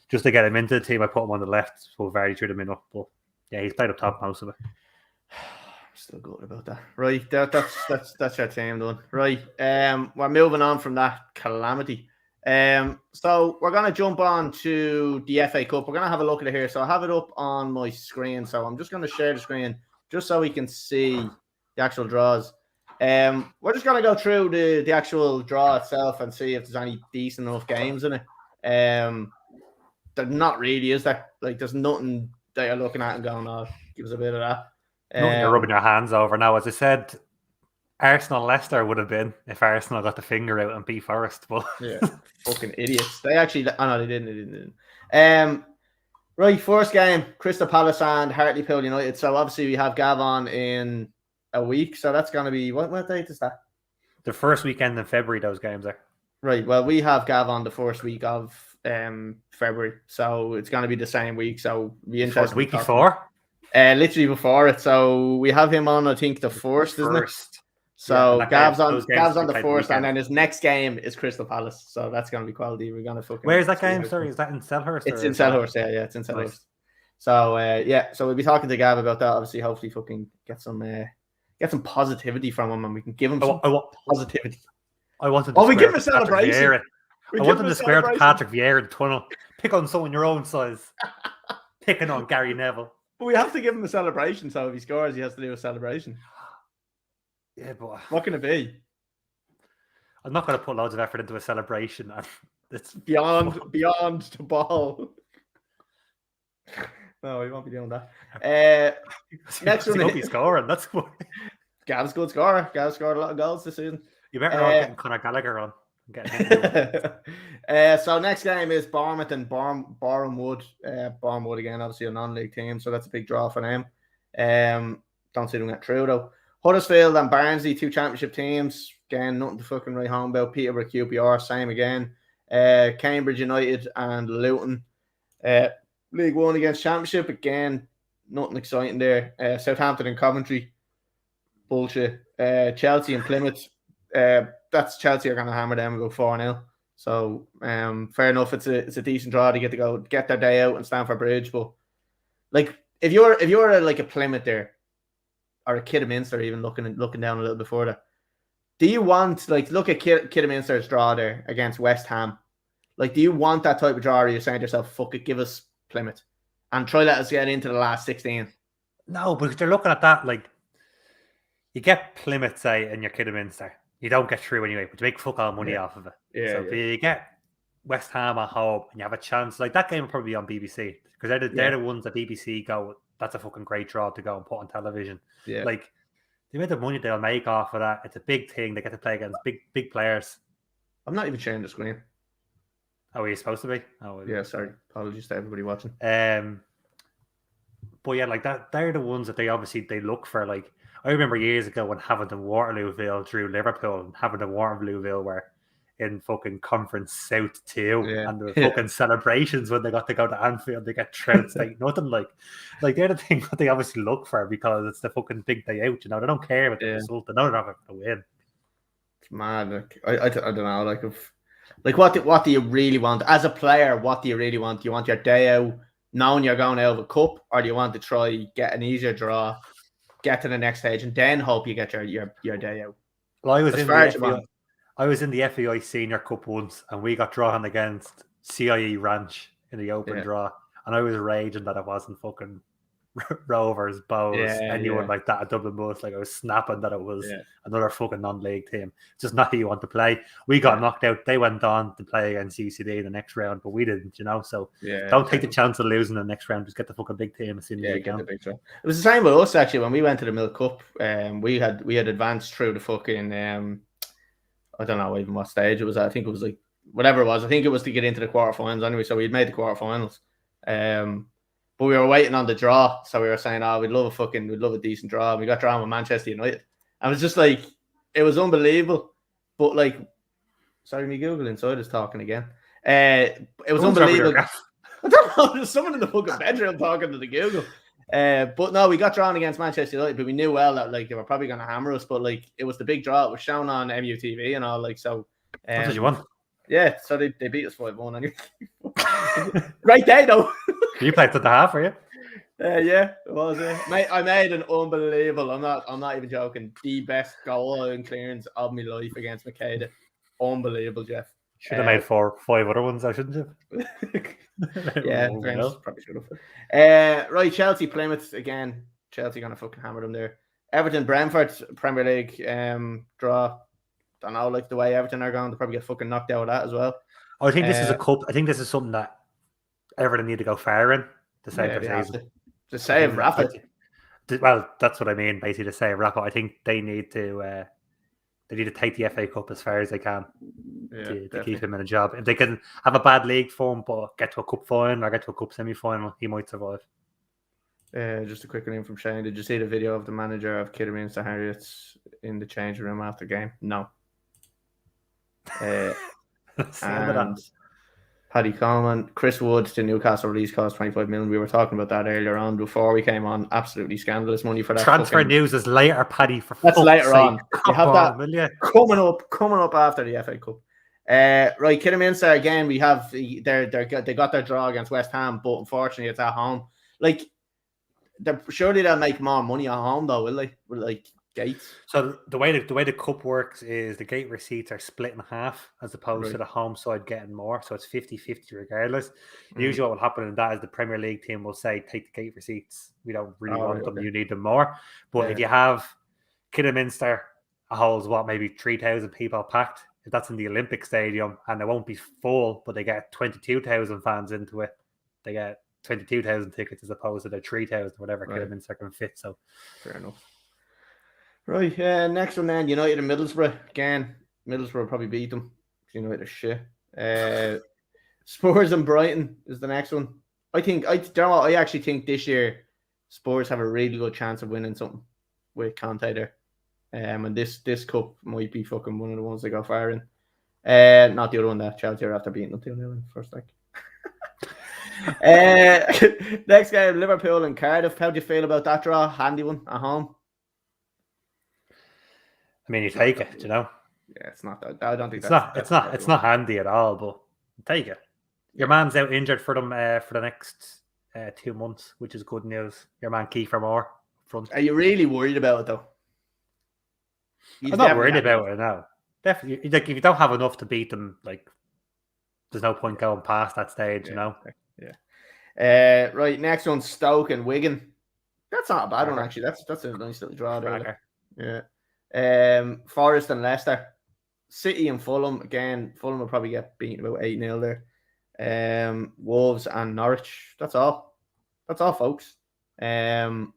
Speaker 2: just to get him into the team, I put him on the left, put Vardy through the middle. But yeah, he's played up top most of it.
Speaker 1: I'm still good about that. Right, that's your team done. Right, we're moving on from that calamity. So we're gonna jump on to the FA Cup. We're gonna have a look at it here. So I have it up on my screen. So I'm just gonna share the screen just so we can see the actual draws. We're just gonna go through the actual draw itself and see if there's any decent enough games in it. There not really, is there? Like, there's nothing that you're looking at and going, "Oh, give us a bit of that."
Speaker 2: Nothing you're rubbing your hands over. Now, as I said, Arsenal Leicester would have been if Arsenal got the finger out and beat Forest, but
Speaker 1: yeah, fucking idiots. They actually, they didn't. Right, first game, Crystal Palace and Hartlepool United. So obviously we have Gavon in a week, so that's going to be what date is that?
Speaker 2: The first weekend in February. Those games are
Speaker 1: right. Well, we have Gavon the first week of February, so it's going to be the same week. So be interesting.
Speaker 2: First week before,
Speaker 1: literally before it. So we have him on, I think, the first, isn't it? So Gav's on the first, and then his next game is Crystal Palace. So that's going to be quality. We're going to fucking.
Speaker 2: Where's that game? Sorry, is that in Selhurst?
Speaker 1: It's in Selhurst. Yeah, it's in Selhurst. Nice. So so we'll be talking to Gav about that. Obviously, hopefully, fucking get some positivity from him, and we can give him some positivity.
Speaker 2: I wanted. We give him a celebration. I want him to square to Patrick Vieira in the tunnel. Pick on someone your own size. Picking on Gary Neville.
Speaker 1: But we have to give him a celebration. So if he scores, he has to do a celebration.
Speaker 2: Yeah, but
Speaker 1: what can it be?
Speaker 2: I'm not going to put loads of effort into a celebration. It's
Speaker 1: beyond the ball. No, we won't be doing that. Next one,
Speaker 2: he'll be scoring. That's good.
Speaker 1: Gav's good scorer. Gav scored a lot of goals this season.
Speaker 2: You better not get Conor Gallagher on.
Speaker 1: So next game is Bournemouth and Bournemouth. Bournemouth again, obviously a non-league team, so that's a big draw for them. Don't see them get through though. Huddersfield and Barnsley, two championship teams. Again, nothing to fucking write home about. Peterborough, QPR, same again. Cambridge United and Luton. League One against Championship. Again, nothing exciting there. Southampton and Coventry. Bullshit. Chelsea and Plymouth. That's Chelsea are going to hammer them and go 4-0. So, fair enough. It's a decent draw to get their day out and Stamford Bridge. But, like, if you're like a Plymouth there, or a Kidderminster, even looking down a little before that. Do you want, like, look at Kidderminster's draw there against West Ham? Like, do you want that type of draw, or are you saying to yourself, fuck it, give us Plymouth and try let us get into the last 16?
Speaker 2: No, but if they're looking at that, like, you get Plymouth, say, in your Kidderminster. You don't get through anyway, but you make fuck all money off of it. So you get West Ham at home and you have a chance. Like, that game will probably be on BBC because they're the ones that BBC go, that's a fucking great draw to go and put on television. Yeah. Like, the amount of money they'll make off of that, it's a big thing. They get to play against big players.
Speaker 1: I'm not even sharing the screen.
Speaker 2: Oh, are you supposed to be? Oh,
Speaker 1: yeah, sorry. Apologies to everybody watching.
Speaker 2: But yeah, like that, they're the ones that they look for. Like, I remember years ago when Havant and Waterlooville drew Liverpool, and Havant and Waterlooville were in fucking Conference South too, and the fucking celebrations when they got to go to Anfield, they get trounced like nothing. Like they're the thing that they obviously look for because it's the fucking big day out. They don't care about the result. They know they're not going to win.
Speaker 1: It's mad. Like I don't know. Like what do you really want as a player? What do you really want? Do you want your day out knowing you're going out of a cup, or do you want to try get an easier draw, get to the next stage, and then hope you get your day out?
Speaker 2: Well, I was in the FAI Senior Cup once, and we got drawn against CIE Ranch in the open draw, and I was raging that it wasn't fucking Rovers, Bows, anyone like that at Dublin Bus. Like I was snapping that it was another fucking non-league team. It's just not who you want to play. We got knocked out. They went on to play against UCD the next round, but we didn't. So don't take the chance of losing the next round. Just get the fucking big team as soon as you can.
Speaker 1: It was the same with us actually when we went to the Milk Cup. We had advanced through the fucking I don't know even what stage it was. I think it was like whatever it was. I think it was to get into the quarterfinals anyway. So we'd made the quarterfinals. But we were waiting on the draw, so we were saying, we'd love a decent draw. And we got drawn with Manchester United. And it was just like, it was unbelievable. But like, sorry, me Google Inside is talking again. It was unbelievable. I don't know, there's someone in the fucking bedroom talking to the Google. But no, we got drawn against Manchester United, but we knew well that like they were probably going to hammer us. But like, it was the big draw. It was shown on MUTV and all. Like, so.
Speaker 2: What did you want?
Speaker 1: Yeah, so they beat us 5-1 anyway. Great day though.
Speaker 2: You played at the half, were you?
Speaker 1: Yeah, it was. Mate, I made an unbelievable. I'm not even joking. The best goal and clearance of my life against Makeda. Unbelievable, Jeff.
Speaker 2: Should have made 5 other ones, though, shouldn't you?
Speaker 1: Yeah, probably should have. Right, Chelsea, Plymouth again. Chelsea gonna fucking hammer them there. Everton, Brentford, Premier League draw. Don't know, like the way Everton are going, they'll probably get fucking knocked out of that as well.
Speaker 2: I think this is a cup. I think this is something that Everton need to go far in to save their season.
Speaker 1: To save Rafa.
Speaker 2: Well, that's what I mean, basically to save Rafa. I think they need to take the FA Cup as far as they can to keep him in a job. If they can have a bad league form but get to a cup final or get to a cup semi-final, he might survive.
Speaker 1: Just a quick name from Shane. Did you see the video of the manager of Kidderminster Harriets in the changing room after game? No. And Paddy Coleman, Chris Wood to Newcastle release cost 25 million. We were talking about that earlier on before we came on. Absolutely scandalous money for that.
Speaker 2: Transfer news is later, Paddy.
Speaker 1: That's later on. You have that coming up after the FA Cup. Right, Kidderminster again. We have they got their draw against West Ham, but unfortunately it's at home. Like, surely they'll make more money at home though, will they? With like gates.
Speaker 2: So the way the cup works is the gate receipts are split in half as opposed to the home side getting more. So it's 50-50 regardless. Usually what will happen in that is the Premier League team will say, take the gate receipts. We don't really want them. You need them more. But if you have Kidderminster holds maybe 3,000 people packed, if that's in the Olympic Stadium and it won't be full, but they get 22,000 fans into it, they get 22,000 tickets as opposed to the 3,000 whatever Kidderminster can fit. So
Speaker 1: fair enough. Right, next one then, United and Middlesbrough. Again, Middlesbrough probably beat them. United are shit. Spurs and Brighton is the next one. I actually think this year Spurs have a really good chance of winning something with Conte there. And this cup might be fucking one of the ones they go far in. Not the other one that Chelsea are after beating them 2-0 in the first leg. Next game, Liverpool and Cardiff. How do you feel about that draw? Handy one at home.
Speaker 2: I mean, you take it, Yeah,
Speaker 1: it's not that. I don't think
Speaker 2: it's not handy at all, but take it. Your man's out injured for them for the next 2 months, which is good news. Your man Kiefer Moore front.
Speaker 1: Are you really worried about it though?
Speaker 2: I'm not worried about it now. Definitely, like if you don't have enough to beat them, like there's no point going past that stage,
Speaker 1: Yeah. Right, next one, Stoke and Wigan. That's not a bad one actually. That's a nice little draw there. Yeah. Forest and Leicester, City and Fulham. Again, Fulham will probably get beaten about 8-0 there. Wolves and Norwich. That's all, folks.
Speaker 2: Thanks.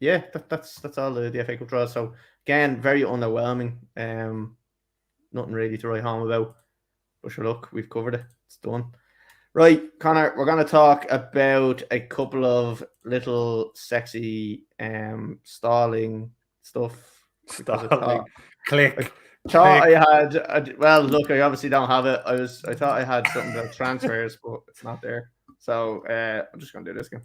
Speaker 1: yeah, that's all the FA Cup draws. So again, very underwhelming. Nothing really to write home about. But sure, look, we've covered it. It's done. Right, Connor, we're going to talk about a couple of little sexy stalling stuff.
Speaker 2: Stalling. Click.
Speaker 1: Thought I had. Well, look, I obviously don't have it. I thought I had something about transfers, but it's not there. So I'm just going to do this again.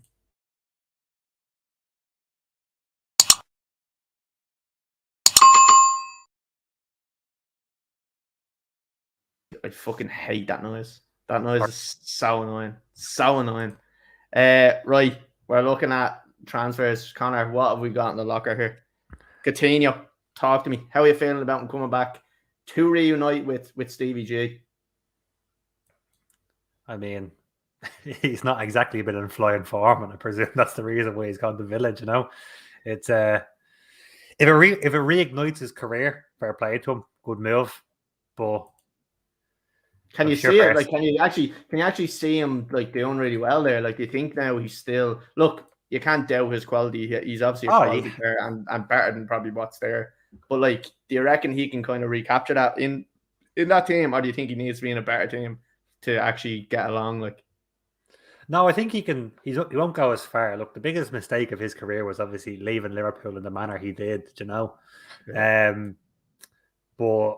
Speaker 1: I fucking hate that noise. That noise is so annoying. So annoying. Right, we're looking at transfers. Connor, what have we got in the locker here? Coutinho, talk to me. How are you feeling about him coming back to reunite with Stevie G?
Speaker 2: I mean, he's not exactly been in flying form, and I presume that's the reason why he's gone to Village. You know, it's if it reignites his career, fair play to him, good move. But
Speaker 1: can you see it? Like, can you actually see him like doing really well there? Like, do you think now he's still look? You can't doubt his quality. He's obviously a quality player and better than probably what's there. But like, do you reckon he can kind of recapture that in that team, or do you think he needs to be in a better team to actually get along? Like,
Speaker 2: no, I think he can. He won't go as far. Look, the biggest mistake of his career was obviously leaving Liverpool in the manner he did. You know, but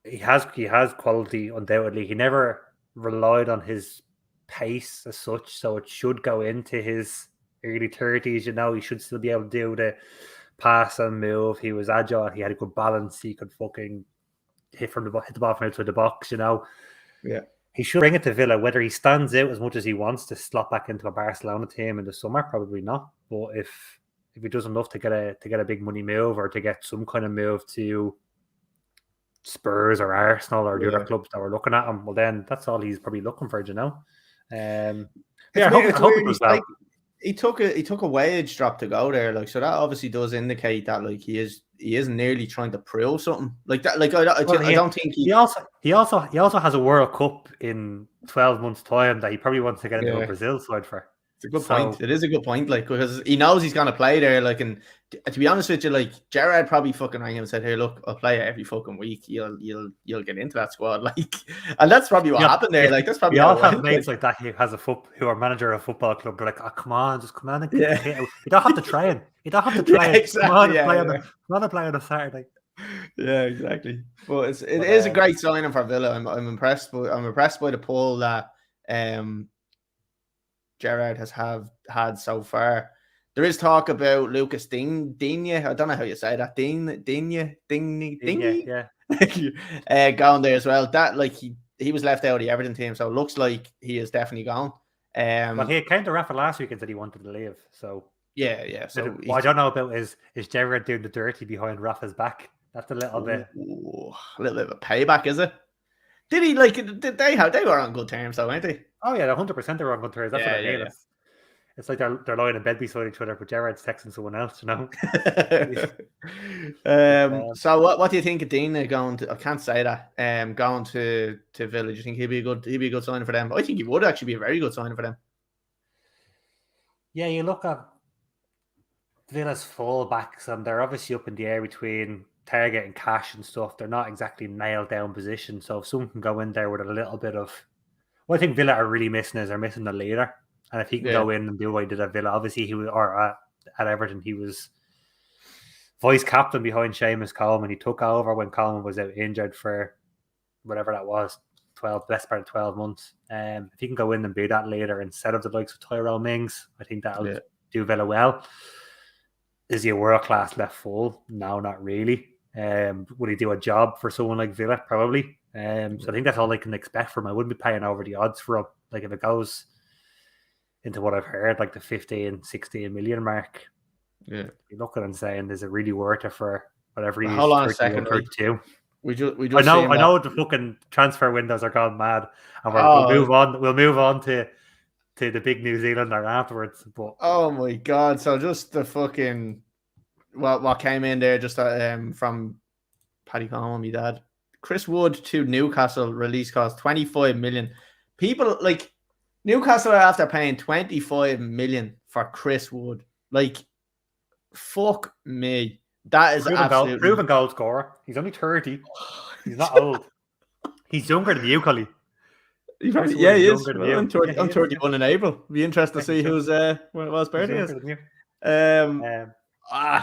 Speaker 2: he has quality undoubtedly. He never relied on his pace as such, so it should go into his early 30s. You know, he should still be able to do the pass and move. He was agile. He had a good balance. He could fucking hit the ball from outside the box. You know,
Speaker 1: yeah.
Speaker 2: He should bring it to Villa. Whether he stands out as much as he wants to slot back into a Barcelona team in the summer, probably not. But if he does enough to get a big money move or to get some kind of move to Spurs or Arsenal or the other clubs that were looking at him, well, then that's all he's probably looking for, you know. I hope it does well.
Speaker 1: He took a wage drop to go there, like, so that obviously does indicate that like he is nearly trying to prove something like that. Like I don't think
Speaker 2: he also has a World Cup in 12 months' time that he probably wants to get into a Brazil side for.
Speaker 1: It's a good point. It is a good point, like, because he knows he's gonna play there. Like, and to be honest with you, like, Gerrard probably fucking rang him and said, "Hey, look, I'll play it every fucking week. You'll get into that squad." Like, and that's probably what happened there. Like, that's probably.
Speaker 2: We all have mates like that who are manager of a football club. They're like, "Oh, come on, just come on and you don't have to train. You don't have to train.
Speaker 1: Exactly.
Speaker 2: Come on and play on a Saturday."
Speaker 1: Yeah, exactly. But it is a great signing for Villa. I'm impressed. I'm impressed by the pull that Gerrard has had so far. There is talk about Lucas Digne. I don't know how you say that. Digne, yeah. Going there as well. That, like, he was left out of the Everton team, so it looks like he is definitely gone.
Speaker 2: Well, he came to Rafa last week and said he wanted to leave. So
Speaker 1: yeah. So
Speaker 2: what I don't know about is Gerrard doing the dirty behind Rafa's back. That's a little bit
Speaker 1: of a payback, is it? Did he they were on good terms though, weren't they?
Speaker 2: Oh yeah, 100% they were on good terms. That's what I mean. Yeah. It's like they're lying in bed beside each other, but Gerrard's texting someone else, you
Speaker 1: know. So what do you think of Dean going to? I can't say that. Going to Village, you think he'd be a good signing for them? I think he would actually be a very good signing for them.
Speaker 2: Yeah, you look at Villa's full-backs, and they're obviously up in the air between target and cash and stuff. They're not exactly nailed down position. So if someone can go in there with a little bit of, what I think Villa are really missing is they're missing the leader. And if he can go in and do what he did at Villa, obviously he was, or at Everton, he was vice captain behind Seamus Coleman. He took over when Coleman was out injured for whatever that was, best part of 12 months. If he can go in and be that leader instead of the likes of Tyrell Mings, I think that'll do Villa well. Is he a world-class left full? No, not really. Would he do a job for someone like Villa? Probably. So I think that's all I can expect from him. I wouldn't be paying over the odds for him. Like, if it goes into what I've heard, like the 15, 16 million mark, you're looking and saying, is it really worth it for whatever he's
Speaker 1: hold on a second,
Speaker 2: too?
Speaker 1: We just
Speaker 2: I know the fucking transfer windows are gone mad, and we'll move on to the big New Zealander afterwards. But
Speaker 1: oh my god! So just the fucking what came in there just from Paddy Conor, my dad. Chris Wood to Newcastle, release cost 25 million. People like Newcastle are after paying 25 million for Chris Wood. Like, Fuck me. That is absolutely
Speaker 2: proven goal scorer. He's only 30. He's not old. He's younger than you, Collie.
Speaker 1: He is. Well, I'm 31 in April. Be interested to see who's what birthday is.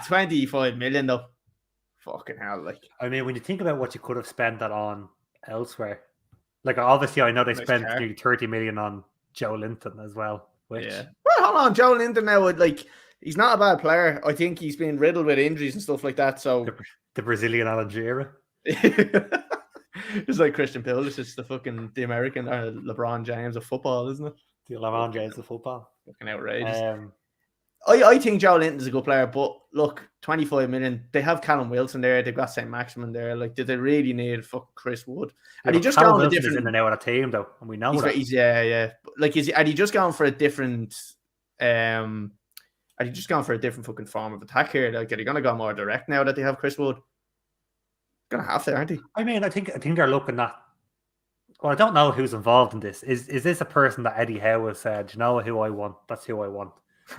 Speaker 1: 25 million though. Fucking hell, like.
Speaker 2: I mean, when you think about what you could have spent that on elsewhere, like obviously I know they spent nearly 30 million on Joe Linton as well. Which
Speaker 1: well, hold on, Joe Linton now, like he's not a bad player. I think he's been riddled with injuries and stuff like that. So
Speaker 2: the Brazilian Alan Shearer.
Speaker 1: It's like Christian Pulisic, it's the American LeBron James of football, isn't it?
Speaker 2: The LeBron James of football.
Speaker 1: Fucking outrageous. I think Joe Linton's a good player, but look, 25 million. They have Callum Wilson there. They've got St. Maximin there. Like, did they really need fuck Chris Wood? And he just gone a different
Speaker 2: in and out of the team though, and we know that.
Speaker 1: Like, are he just gone for a different? Are he just gone for a different fucking form of attack here? Like, are they gonna go more direct now that they have Chris Wood? Gonna have to, aren't they?
Speaker 2: I mean, I think they're looking at. Well, I don't know who's involved in this. Is this a person that Eddie Howe has said, you know who I want? That's who I want.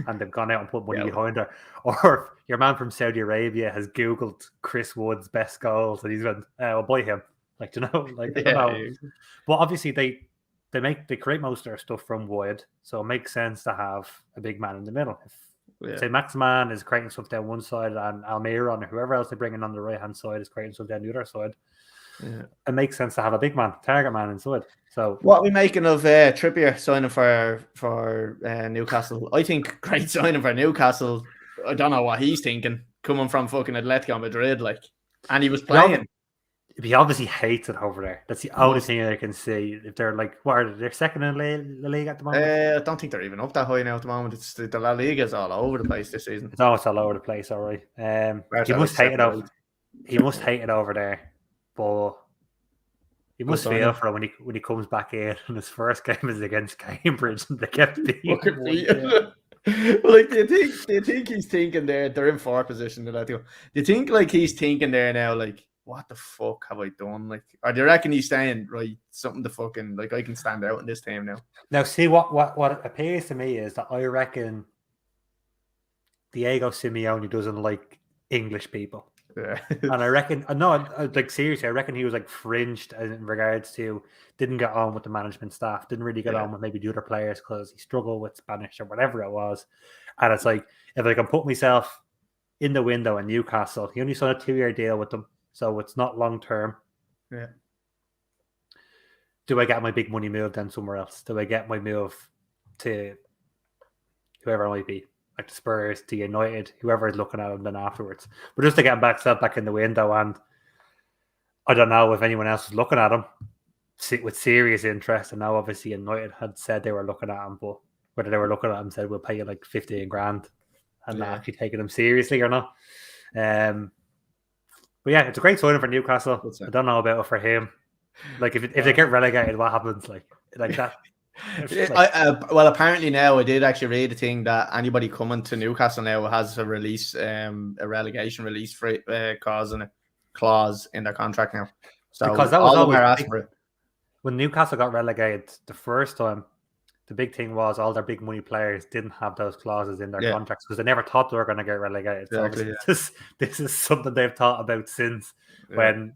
Speaker 2: And they've gone out and put money behind her. Or your man from Saudi Arabia has Googled Chris Wood's best goals and he's went, I'll buy him. Like, you know, like, I don't know. But obviously they create most of their stuff from wide. So it makes sense to have a big man in the middle. Say Maximan is creating stuff down one side and Almiron or whoever else they bring in on the right hand side is creating stuff down the other side. Yeah. It makes sense to have a big man, target man inside. So
Speaker 1: what are we making of Trippier signing for Newcastle? I think great signing for Newcastle. I don't know what he's thinking coming from fucking Atletico Madrid, like, and he was playing.
Speaker 2: He obviously hates it over there. That's the only thing I can see. If they're like, what are they? They're second in the league at the moment.
Speaker 1: I don't think they're even up that high now at the moment. It's the La Liga is all over the place this season.
Speaker 2: It's almost all over the place. All right. He must hate it over. He must hate it over there. But he must feel for it when he comes back in and his first game is against Cambridge and they kept beating him.
Speaker 1: Like, do you think he's thinking there? They're in 4th position. Do you think like he's thinking there now, like, what the fuck have I done? Like, or do you reckon he's saying, right, something to fucking, like, I can stand out in this team now?
Speaker 2: Now, see, what appears to me is that I reckon Diego Simeone doesn't like English people. Yeah. And I reckon, like, seriously, I reckon he was like fringed in regards to didn't get on with the management staff, didn't really get on with maybe the other players because he struggled with Spanish or whatever it was. And it's like, if I can put myself in the window in Newcastle, he only signed a 2-year deal with them, so it's not long term.
Speaker 1: Yeah.
Speaker 2: Do I get my big money move then somewhere else? Do I get my move to whoever it might be? Like the Spurs, to United, whoever is looking at him then afterwards. But just to get him back in the window, and I don't know if anyone else is looking at him with serious interest. And now obviously United had said they were looking at him, but whether they were looking at him said we'll pay you like 15 grand and not actually taking him seriously or not. But yeah, it's a great signing for Newcastle. I don't know about it for him. Like if they get relegated, what happens? Like that.
Speaker 1: Well, apparently now I did actually read a thing that anybody coming to Newcastle now has a release, a relegation release clause in their contract now. So
Speaker 2: because that was always for it. When Newcastle got relegated the first time, the big thing was all their big money players didn't have those clauses in their contracts because they never thought they were going to get relegated. Exactly, so this is something they've thought about since when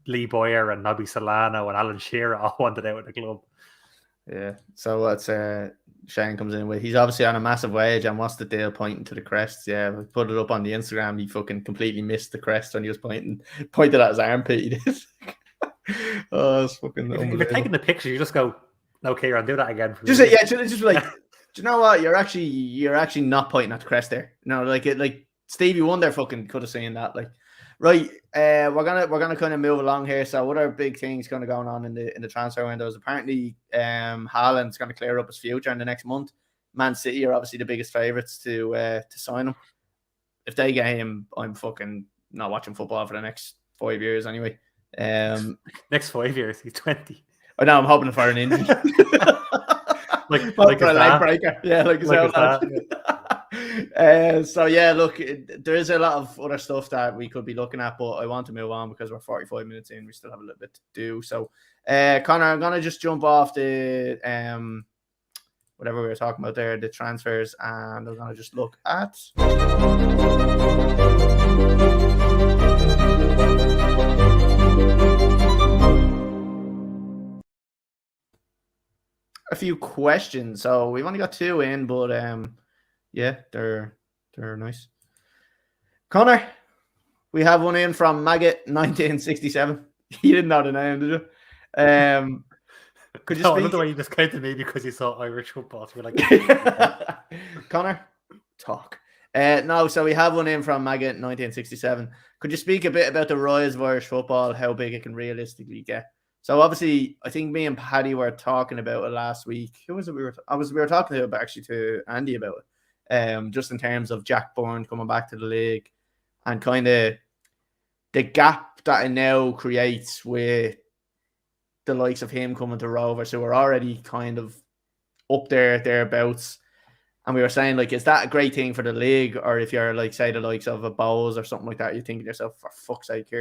Speaker 2: Lee Boyer and Nobby Solano and Alan Shearer all wanted out of the club.
Speaker 1: Yeah, so that's Shane comes in with. He's obviously on a massive wage, and what's the deal pointing to the crest? Yeah, we put it up on the Instagram. He fucking completely missed the crest when he was pointed at his armpit. He did. Oh, it's fucking.
Speaker 2: If you're taking the picture, you just go, "Okay, I'll do that again." For
Speaker 1: just like, do you know what? You're actually not pointing at the crest there. No, like Stevie Wonder fucking could have seen that. Like, right, we're gonna kind of move along here. So, what are big things kind of going on in the transfer windows? Apparently, Haaland's going to clear up his future in the next month. Man City are obviously the biggest favourites to sign him. If they get him, I'm fucking not watching football for the next 5 years anyway.
Speaker 2: Next 5 years, he's 20.
Speaker 1: I know, I'm hoping for an injury. like a leg breaker. Yeah, like so yeah, look, there is a lot of other stuff that we could be looking at, but I want to move on because we're 45 minutes in. We still have a little bit to do. So, Connor, I'm gonna just jump off the whatever we were talking about there, the transfers, and we're going to just look at a few questions. So we've only got 2 in, but yeah, they're nice. Conor, we have one in from Maggot 1967. You didn't know the name, did you? Could you speak?
Speaker 2: Another way you just came to me because you saw Irish football. So you're
Speaker 1: like, Conor, talk. No, so we have one in from Maggot 1967. Could you speak a bit about the rise of Irish football, how big it can realistically get? So obviously, I think me and Paddy were talking about it last week. Who was it? We were talking about actually to Andy about it. Just in terms of Jack Byrne coming back to the league and kind of the gap that it now creates with the likes of him coming to Rovers, who are already kind of up thereabouts. And we were saying, like, is that a great thing for the league? Or if you're like, say, the likes of a Bowes or something like that, you think to yourself, for fuck's sake,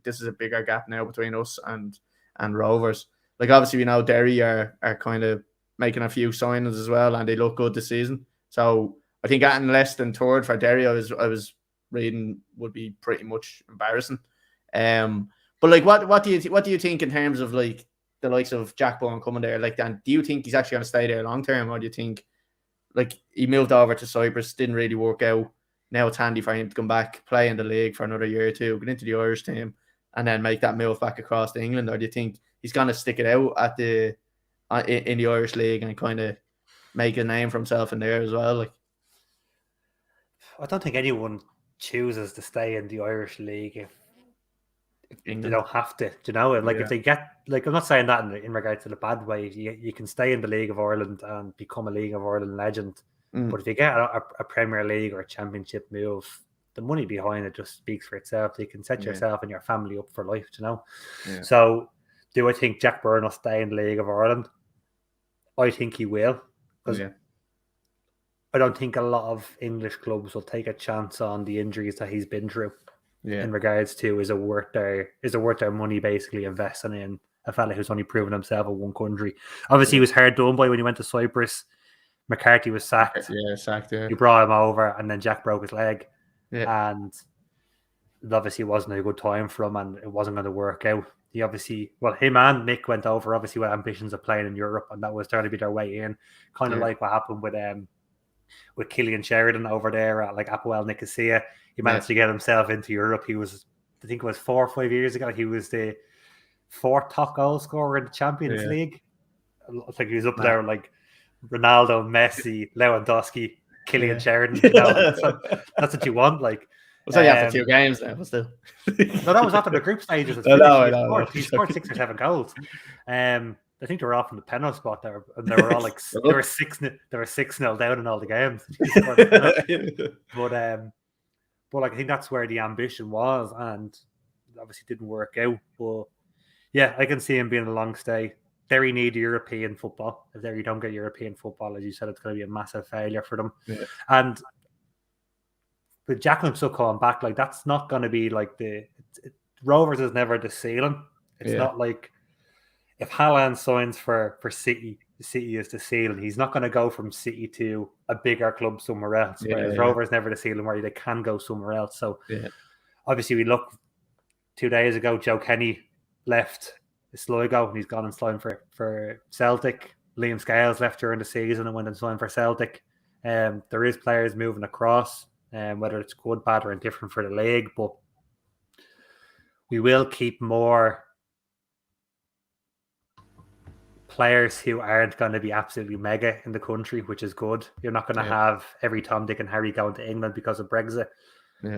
Speaker 1: this is a bigger gap now between us and Rovers. Like, obviously, we know Derry are kind of making a few signings as well, and they look good this season. So I think getting less than third for Derry, I was reading, would be pretty much embarrassing. But like, what do you think in terms of like the likes of Jack Byrne coming there? Like, Dan, do you think he's actually going to stay there long term, or do you think like he moved over to Cyprus, didn't really work out? Now it's handy for him to come back, play in the league for another year or two, get into the Irish team, and then make that move back across to England? Or do you think he's going to stick it out at in the Irish league and kind of make a name for himself in there as well? Like,
Speaker 2: I don't think anyone chooses to stay in the Irish league if they don't have to. Do you know? Like, if they get, like, I'm not saying that in regard to the bad way. You can stay in the League of Ireland and become a League of Ireland legend. But if you get a Premier League or a Championship move, the money behind it just speaks for itself. You can set yourself and your family up for life, you know? Yeah. So, do I think Jack Byrne will stay in the League of Ireland? I think he will. I don't think a lot of English clubs will take a chance on the injuries that he's been through. Yeah. In regards to, is it worth their money basically investing in a fella who's only proven himself in one country? Obviously, he was hard done by when he went to Cyprus. McCarthy was sacked.
Speaker 3: Yeah, sacked. Yeah.
Speaker 2: You brought him over, and then Jack broke his leg. Yeah. And it obviously wasn't a good time for him, and it wasn't going to work out. Him and Mick went over, obviously, with ambitions of playing in Europe, and that was trying to be their way in. Kind of like what happened with Killian Sheridan over there at like Apoel Nicosia. He managed to get himself into Europe. He was, I think it was 4 or 5 years ago, he was the 4th top goal scorer in the Champions League. I think he was up there like Ronaldo, Messi, Lewandowski, Killian Sheridan. You know, that's what you want. Like,
Speaker 1: was only after 2 games now, but still.
Speaker 2: No, that was after the group stages. He scored 6 or 7 goals. I think they were off in the penalty spot there, and they were all like they were 6-0 down in all the games. But like, I think that's where the ambition was, and obviously didn't work out. But yeah, I can see him being a long stay. Derry need European football. If Derry don't get European football, as you said, it's going to be a massive failure for them. Yeah. And with Jacqueline still coming back, like, that's not going to be like Rovers is never the ceiling. It's not like if Haaland signs for City, City is the ceiling. He's not going to go from City to a bigger club somewhere else. Rovers never the ceiling where they can go somewhere else. So obviously, we look 2 days ago, Joe Kenny left Sligo and he's gone and signed for Celtic. Liam Scales left during the season and went and signed for Celtic. There is players moving across, whether it's good, bad, or indifferent for the league, but we will keep more players who aren't going to be absolutely mega in the country, which is good. You're not going to have every Tom, Dick and Harry going to England because of Brexit,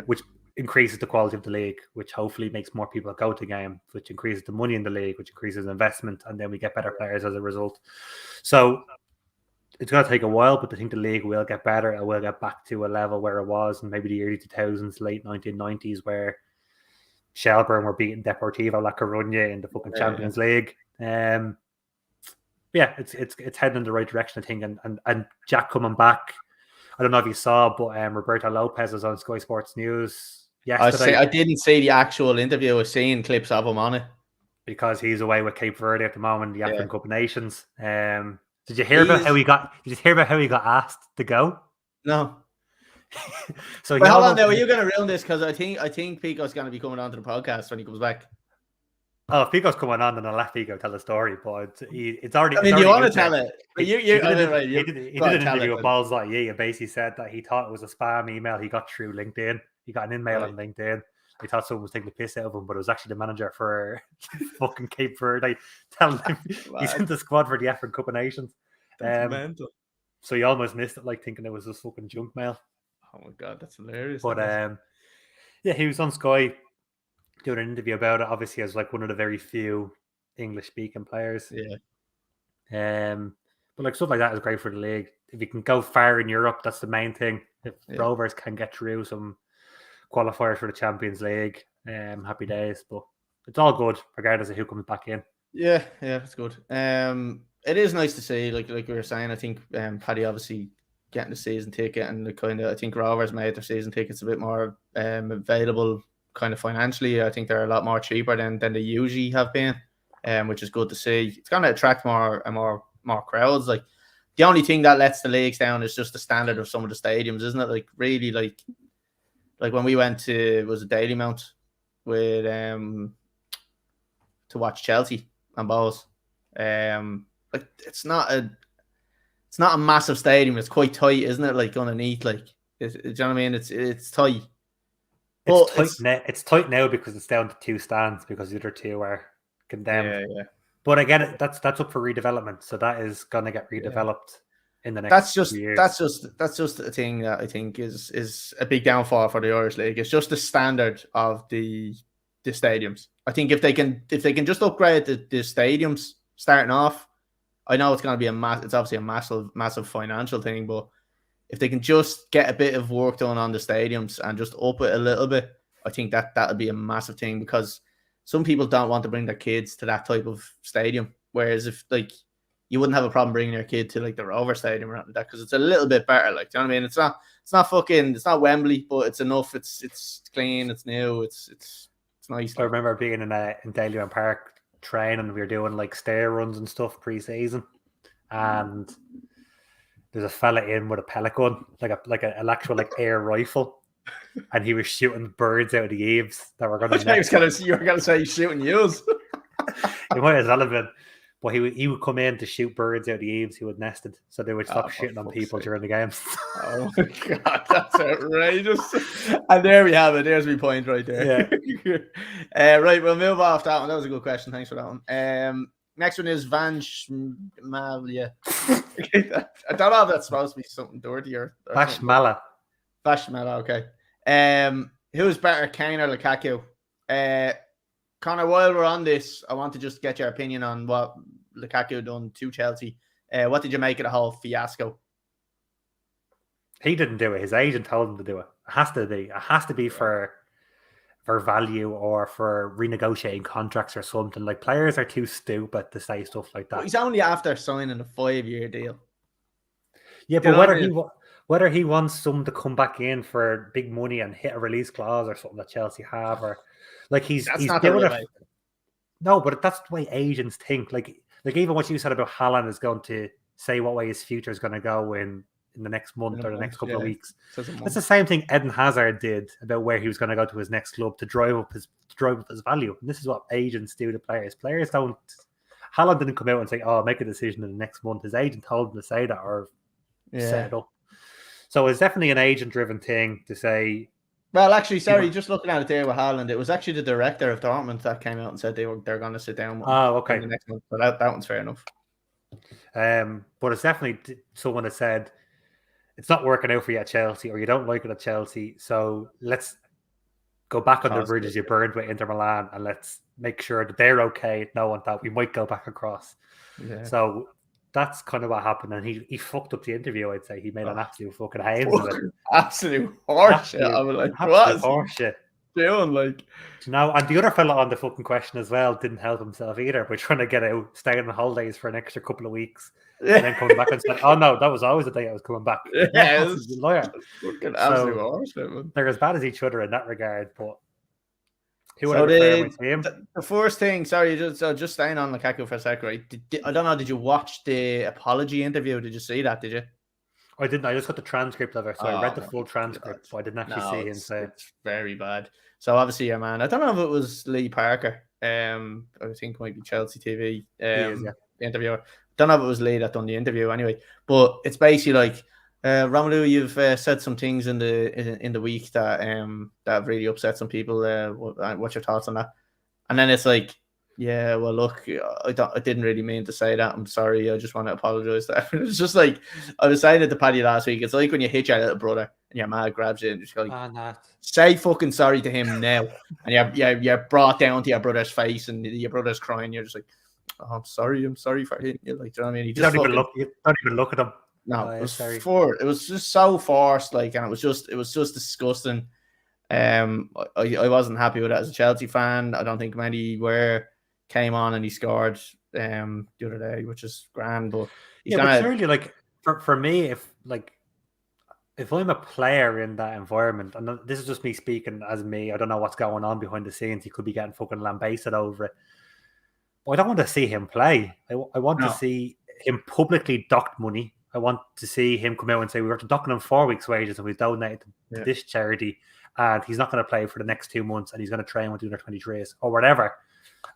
Speaker 2: which increases the quality of the league, which hopefully makes more people go to game, which increases the money in the league, which increases investment, and then we get better players as a result. So it's going to take a while, but I think the league will get better. It will get back to a level where it was in maybe the early 2000s, late 1990s, where Shelburne were beating Deportivo La Coruña in the fucking Champions League. It's heading in the right direction, I think. And Jack coming back, I don't know if you saw, but Roberto Lopez was on Sky Sports News yesterday.
Speaker 1: I didn't see the actual interview. I was seeing clips of him on it.
Speaker 2: Because he's away with Cape Verde at the moment, the African Cup of Nations. Did you hear about how he got? Did you hear about how he got asked to go?
Speaker 1: No.
Speaker 2: So
Speaker 1: Wait, hold on now. Are you going to ruin this? Because I think Pico's going to be coming onto the podcast when he comes back.
Speaker 2: Oh, if Pico's coming on, then I'll let Pico tell the story. But it's already.
Speaker 1: I mean,
Speaker 2: you
Speaker 1: want to tell it?
Speaker 2: He did an interview with Balls Like Ye and basically said that he thought it was a spam email he got through LinkedIn. He got an email on LinkedIn. He thought someone was taking the piss out of him, but it was actually the manager for fucking Cape Verde telling him he's in the squad for the African Cup of Nations.
Speaker 1: That's mental.
Speaker 2: So he almost missed it, like thinking it was just fucking junk mail.
Speaker 1: Oh my god, that's hilarious.
Speaker 2: But yeah, he was on Sky doing an interview about it. Obviously, as like one of the very few English-speaking players.
Speaker 1: Yeah.
Speaker 2: But like stuff like that is great for the league. If you can go far in Europe, that's the main thing. If Rovers can get through some qualifiers for the Champions League, happy days. But it's all good, regardless of who comes back in.
Speaker 1: Yeah, it's good. It is nice to see, like we were saying. I think Paddy obviously getting the season ticket, and I think Rovers made their season tickets a bit more available, kind of financially. I think they're a lot more cheaper than they usually have been, which is good to see. It's going to attract more crowds. Like the only thing that lets the leagues down is just the standard of some of the stadiums, isn't it? Like really, like when we went to Daily Mount with to watch Chelsea and Bowes. Like it's not a massive stadium. It's quite tight, isn't it? Like underneath, like do you know what I mean? It's tight.
Speaker 2: It's tight now because it's down to 2 stands because the other 2 are condemned.
Speaker 1: Yeah.
Speaker 2: But again, that's up for redevelopment, so that is going to get redeveloped in the next few years.
Speaker 1: That's just a thing that I think is a big downfall for the Irish League. It's just the standard of the stadiums. I think if they can just upgrade the stadiums starting off, I know it's going to be it's obviously a massive financial thing, but if they can just get a bit of work done on the stadiums and just up it a little bit, I think that would be a massive thing, because some people don't want to bring their kids to that type of stadium. Whereas if like you wouldn't have a problem bringing your kid to like the Rover Stadium or that, because it's a little bit better. Like, do you know what I mean? It's not Wembley, but it's enough. It's clean. It's new. It's nice.
Speaker 2: I remember being in Daly Park training. We were doing like stair runs and stuff pre-season, and there's a fella in with a pellet gun, like an actual like air rifle, and he was shooting birds out of the eaves that were going to.
Speaker 1: You were going to say he's shooting ewes.
Speaker 2: He might as well have been, but he would come in to shoot birds out of the eaves he would nested, so they would stop shitting on people during the games.
Speaker 1: Oh my god, that's outrageous! And there we have it. There's my point right there. Yeah. Right, we'll move off that one. That was a good question. Thanks for that one. Next one is Van Schmalia. I don't know if that's supposed to be something dirty or
Speaker 2: Vashmala.
Speaker 1: Okay. Who's better, Kane or Lukaku? Conor, while we're on this, I want to just get your opinion on what Lukaku done to Chelsea. What did you make of the whole fiasco?
Speaker 2: He didn't do it. His agent told him to do it. It has to be. It has to be for value or for renegotiating contracts or something. Like, players are too stupid to say stuff like that.
Speaker 1: Well, he's only after signing a 5-year deal.
Speaker 2: Yeah, but whether he wants someone to come back in for big money and hit a release clause or something that Chelsea have, or like he's doing it. No, but that's the way agents think. Like even what you said about Haaland is going to say what way his future is going to go in the next month or the next couple of weeks. It's the same thing Eden Hazard did about where he was going to go to his next club to drive up his value. And this is what agents do to players. Players don't. Haaland didn't come out and say, "Oh, make a decision in the next month." His agent told him to say that or set it up. So it's definitely an agent-driven thing to say.
Speaker 1: Well, actually, sorry, just looking at it there with Haaland, it was actually the director of Dortmund that came out and said they're going to sit down with him
Speaker 2: okay.
Speaker 1: in the next month. So that one's fair enough.
Speaker 2: But it's definitely someone that said it's not working out for you at Chelsea, or you don't like it at Chelsea. So let's go back on the bridges you burned with Inter Milan, and let's make sure that they're okay, knowing that we might go back across. Yeah. So that's kind of what happened, and he fucked up the interview. I'd say he made an absolute fucking hames of it.
Speaker 1: Absolute horseshit. I was like, what is
Speaker 2: horseshit
Speaker 1: doing? Like,
Speaker 2: and the other fella on the fucking question as well didn't help himself either by trying to get out, staying on holidays for an extra couple of weeks, and then coming back and said, "Oh no, that was always the day I was coming back."
Speaker 1: Yeah,
Speaker 2: he's a lawyer.
Speaker 1: Fucking absolute horseshit, man.
Speaker 2: They're as bad as each other in that regard, but Who would I prefer my team?
Speaker 1: The first thing, sorry, just staying on Lukaku for a second, right? I don't know, did you watch the apology interview? Did you see that? Did you?
Speaker 2: I didn't. I just got the transcript of it, so I read the full transcript, but I didn't actually see him say
Speaker 1: it's very bad. So obviously, your man. I don't know if it was Lee Parker. I think it might be Chelsea TV. The interviewer. Don't know if it was Lee that done the interview anyway. But it's basically like, Romelu, you've said some things in the week that really upset some people. What's your thoughts on that? And then it's like, yeah, well, look, I didn't really mean to say that. I'm sorry. I just want to apologize. It's just like I was saying it to Paddy last week. It's like when you hit your little brother and your man grabs you and just go, say fucking sorry to him now. And you're brought down to your brother's face and your brother's crying. You're just like, oh, I'm sorry for hitting you. Like, do you know what I mean?
Speaker 2: You don't even look at him.
Speaker 1: No, it was just so forced, like, and it was just disgusting. I wasn't happy with it as a Chelsea fan. I don't think many were. Came on and he scored the other day, which is grand. But
Speaker 2: but surely, like, for me, if I'm a player in that environment, and this is just me speaking as me, I don't know what's going on behind the scenes. He could be getting fucking lambasted over it. But I don't want to see him play. I want to see him publicly docked money. I want to see him come out and say we were docking him 4 weeks' wages and we donated to this charity, and he's not going to play for the next 2 months, and he's going to train with the under 23s or whatever.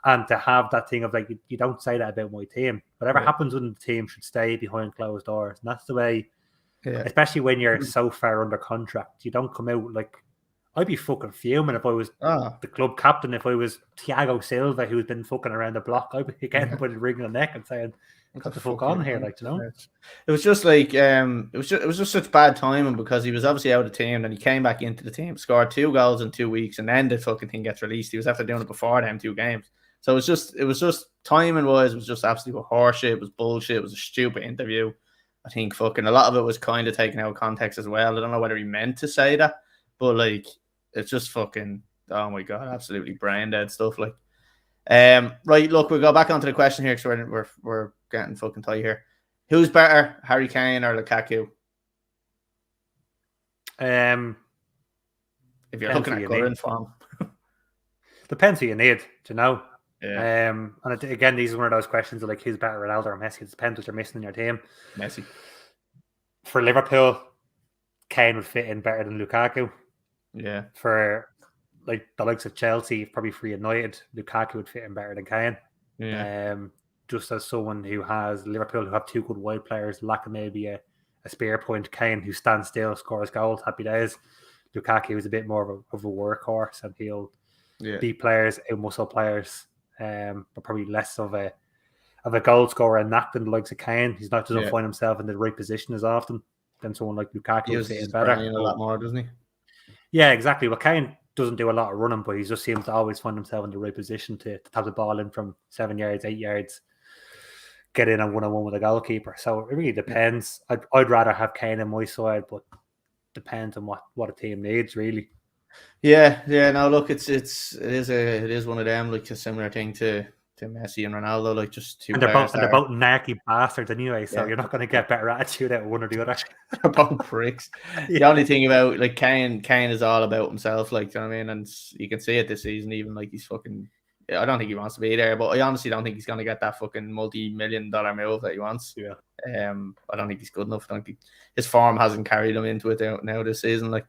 Speaker 2: And to have that thing of like, you don't say that about my team. Whatever happens within the team should stay behind closed doors. And that's the way, especially when you're so far under contract, you don't come out like, I'd be fucking fuming if I was the club captain, if I was Thiago Silva, who's been fucking around the block. I'd be getting put a ring on the neck and saying, what the fuck on here? Like, you know?
Speaker 1: It was just like, it was just such bad timing because he was obviously out of the team and he came back into the team, scored 2 goals in 2 weeks, and then the fucking thing gets released. He was after doing it before them 2 games. So it was just timing wise, it was just absolute horseshit. It was bullshit. It was a stupid interview. I think fucking a lot of it was kind of taken out of context as well. I don't know whether he meant to say that, but like, it's just fucking, oh my God, absolutely brain dead stuff. Like, right, look, we'll go back onto the question here because we're getting fucking tight here. Who's better, Harry Kane or Lukaku? If you're looking at current form,
Speaker 2: depends who you need, you know.
Speaker 1: Yeah.
Speaker 2: And again, these are one of those questions of like, who's better, Ronaldo or Messi? It depends what you're missing in your team.
Speaker 1: Messi.
Speaker 2: For Liverpool, Kane would fit in better than Lukaku.
Speaker 1: Yeah.
Speaker 2: For like the likes of Chelsea, probably for United, Lukaku would fit in better than Kane.
Speaker 1: Yeah.
Speaker 2: Just as someone who has Liverpool, who have 2 good wide players, lacking maybe a spear point. Kane, who stands still, scores goals, happy days. Lukaku is a bit more of a workhorse, and he'll beat players, out-muscle players, but probably less of a goal scorer and that than the likes of Kane. He's not doesn't find himself in the right position as often than someone like Lukaku.
Speaker 1: He's getting better a lot more, doesn't he?
Speaker 2: Yeah, exactly. Well, Kane doesn't do a lot of running, but he just seems to always find himself in the right position to have the ball in from 7 yards, 8 yards, get in on 1-on-1 with a goalkeeper. So it really depends. I'd rather have Kane on my side, but depends on what a team needs, really.
Speaker 1: Yeah. No, look, it is one of them, like a similar thing to Messi and Ronaldo, like just 2 players.
Speaker 2: They're both narky bastards anyway, so you're not going to get better attitude out of one or the other.
Speaker 1: They're both pricks. The only thing about like Kane is all about himself, like, do you know what I mean? And you can see it this season, even like he's fucking. I don't think he wants to be there, but I honestly don't think he's going to get that fucking multi-million-dollar move that he wants.
Speaker 2: Yeah.
Speaker 1: I don't think he's good enough. I don't think his form hasn't carried him into it now this season. Like,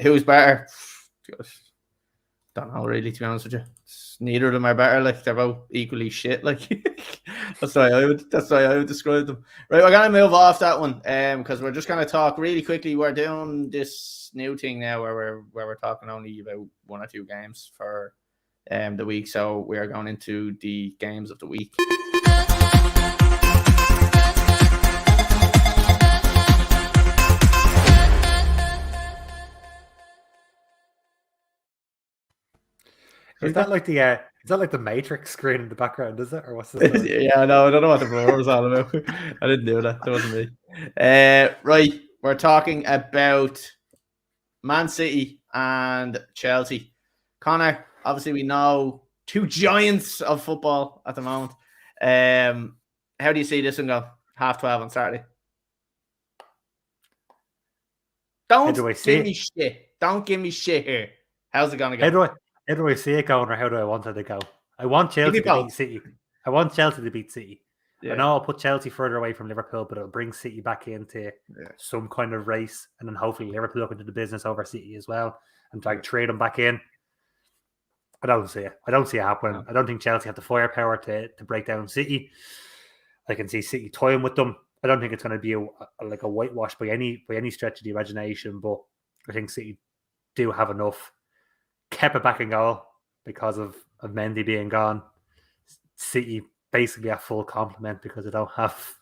Speaker 1: who's better? Don't know really, to be honest with you. Neither of them are better. Like, they're both equally shit. Like, that's why I would describe them. Right, we're gonna move off that one, because we're just gonna talk really quickly. We're doing this new thing now where we're talking only about 1 or 2 games for the week. So we are going into the games of the week.
Speaker 2: Is that like the Matrix screen in the background? Is it, or what's this?
Speaker 1: Yeah, no, I don't know what the roar was all about. I didn't do that. That wasn't me. Right, we're talking about Man City and Chelsea. Conor, obviously, we know 2 giants of football at the moment. How do you see this one go? 12:30 on Saturday. Don't give me shit. Don't give me shit here. How's it gonna go?
Speaker 2: How do I see it going, or how do I want it to go? I want Chelsea to beat City. I want Chelsea to beat City.
Speaker 1: Yeah.
Speaker 2: I know I'll put Chelsea further away from Liverpool, but it'll bring City back into some kind of race, and then hopefully Liverpool look into the business over City as well and try to trade them back in. I don't see it. I don't see it happening. No. I don't think Chelsea have the firepower to break down City. I can see City toying with them. I don't think it's going to be like a whitewash by any stretch of the imagination, but I think City do have enough. Kept it back in goal because of Mendy being gone. City basically at full complement because they don't have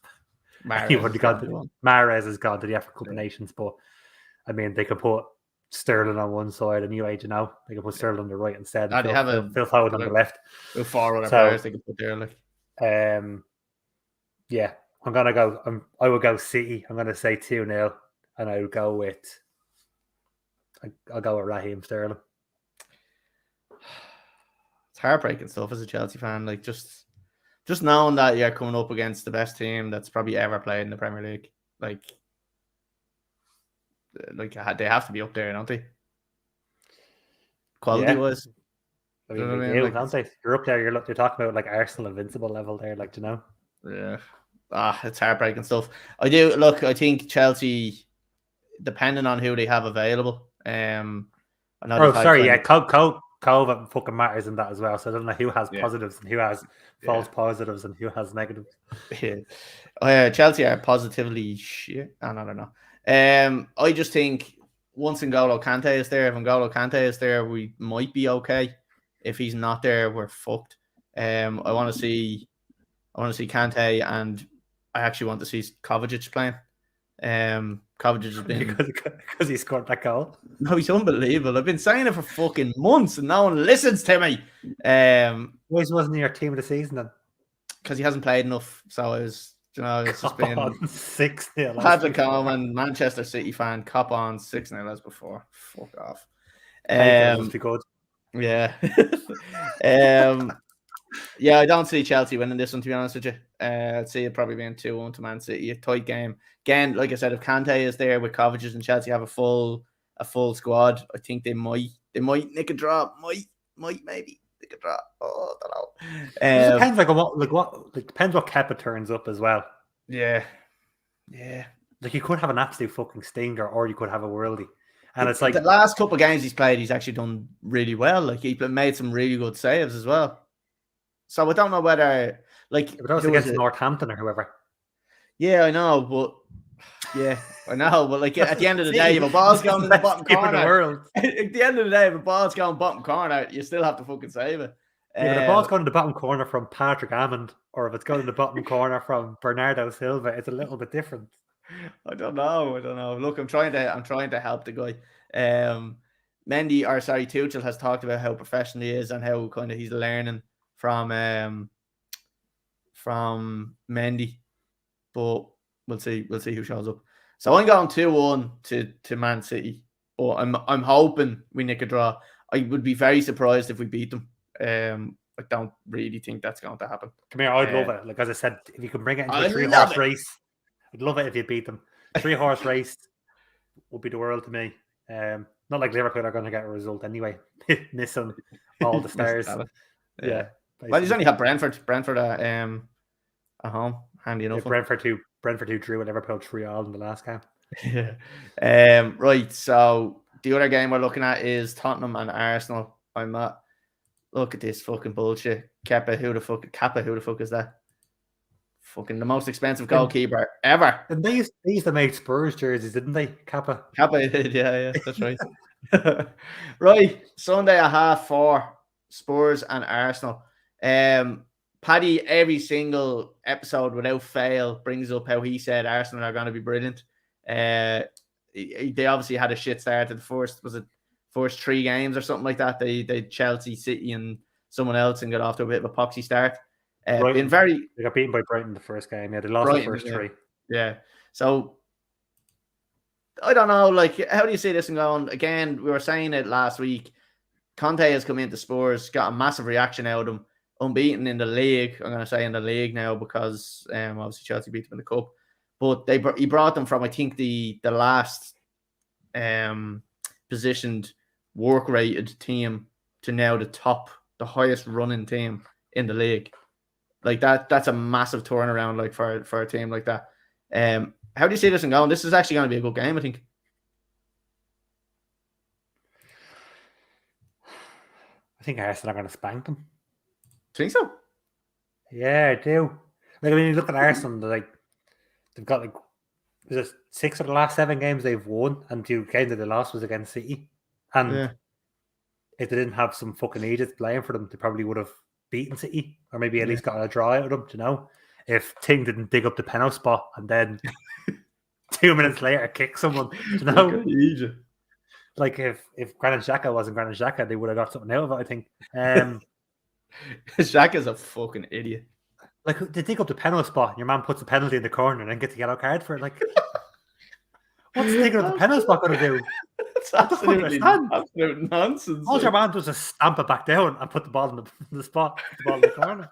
Speaker 2: Mahrez has gone to the African Cup of Nations, but I mean they could put Sterling on one side and they could put Sterling on the right instead.
Speaker 1: They have
Speaker 2: Phil Foden on the left.
Speaker 1: Forward players they could put there.
Speaker 2: Yeah, I'm gonna go. I will go City. I'm gonna say 2-0, and I will go with. I'll go with Raheem Sterling.
Speaker 1: It's heartbreaking stuff as a Chelsea fan. Like just knowing that you're coming up against the best team that's probably ever played in the Premier League. Like they have to be up there, don't they? Quality wise.
Speaker 2: I mean, don't they? You're up there. You're talking about like Arsenal invincible level there, like, you know.
Speaker 1: Yeah. It's heartbreaking stuff. I do look. I think Chelsea, depending on who they have available.
Speaker 2: COVID fucking matters in that as well. So I don't know who has positives and who has false positives and who has negatives.
Speaker 1: Chelsea are positively shit. I don't know. I just think once N'Golo Kante is there, if N'Golo Kante is there, we might be okay. If he's not there, we're fucked. I want to see Kante, and I actually want to see Kovacic playing. Kovacic has been
Speaker 2: because he scored that goal.
Speaker 1: No, he's unbelievable. I've been saying it for fucking months, and no one listens to me.
Speaker 2: Why wasn't he your team of the season then?
Speaker 1: Because he hasn't played enough. So it's just been
Speaker 2: 6-0.
Speaker 1: Patrick Coleman, Manchester City fan, cop on 6-0 as before. Fuck off.
Speaker 2: Good.
Speaker 1: Yeah. Yeah, I don't see Chelsea winning this one, to be honest with you. I'd see it probably being 2-1 to Man City. A tight game. Again, like I said, if Kante is there with Kovacic and Chelsea have a full squad, I think they might nick a draw. Might maybe nick a draw. Oh, I don't know.
Speaker 2: It depends depends what Kepa turns up as well.
Speaker 1: Yeah.
Speaker 2: Like you could have an absolute fucking stinger, or you could have a worldie. And it's like
Speaker 1: the last couple of games he's played, he's actually done really well. Like he made some really good saves as well. So I don't know whether
Speaker 2: but that was against Northampton or whoever.
Speaker 1: Yeah, I know, but like at the end of the day, if a ball's going in the bottom corner, at the end of the day, if a ball's going bottom corner, you still have to fucking save it.
Speaker 2: Yeah, but the ball's going in the bottom corner from Patrick Hammond, or if it's going in the bottom corner from Bernardo Silva, it's a little bit different.
Speaker 1: I don't know. Look, I'm trying to help the guy. Tuchel has talked about how professional he is and how kind of he's learning from Mendy, but we'll see who shows up. So I'm going 2-1 to Man City, but I'm hoping we nick a draw. I would be very surprised if we beat them. I don't really think that's going to happen.
Speaker 2: Come here, I'd love it. Like as I said, if you can bring it into a 3-horse race, I'd love it if you beat them. 3-horse race would be the world to me. Not like Liverpool are going to get a result anyway, missing all the stars. Yeah.
Speaker 1: Well, he's only had Brentford at home, handy enough.
Speaker 2: Brentford who drew with Liverpool 3-3 in the last game.
Speaker 1: Yeah. Right. So the other game we're looking at is Tottenham and Arsenal. Look at this fucking bullshit. Kepa, who the fuck is that? Fucking the most expensive goalkeeper ever.
Speaker 2: And they used to make Spurs jerseys, didn't they? Kappa
Speaker 1: did, yeah, that's right. Right, Sunday at 4:30, Spurs and Arsenal. Paddy, every single episode without fail, brings up how he said Arsenal are going to be brilliant. They obviously had a shit start to the first 3 games or something like that. They Chelsea, City, and someone else, and got off to a bit of a poxy start.
Speaker 2: They got beaten by Brighton the first game. Yeah, they lost the first 3.
Speaker 1: Yeah. So I don't know. Like, how do you see this and going? Again, we were saying it last week. Conte has come into Spurs, got a massive reaction out of him, unbeaten in the league. I'm going to say in the league now because obviously Chelsea beat them in the cup. But he brought them from, I think, the last positioned work rated team to now the highest running team in the league. Like that's a massive turnaround, like for a team like that. How do you see this one going? This is actually going to be a good game, I think.
Speaker 2: I think Arsenal are going to spank them.
Speaker 1: Think so?
Speaker 2: Yeah, I do. Like, I mean, you look at Arsenal, they've got like, was it 6 of the last 7 games they've won, and the game that they lost was against City. And if they didn't have some fucking idiots playing for them, they probably would have beaten City, or maybe at least got a draw out of them, you know? If Ting didn't dig up the penalty spot and then 2 minutes later kick someone, you know? Like if Granit Xhaka wasn't Granit Xhaka, they would have got something out of it, I think.
Speaker 1: Xhaka's a fucking idiot.
Speaker 2: Like, they dig up the penalty spot, and your man puts a penalty in the corner and then gets a yellow card for it. Like, what's digging up the penalty spot going to do?
Speaker 1: That's absolute nonsense.
Speaker 2: All your man does is stamp it back down and put the ball in the spot, the ball in the corner.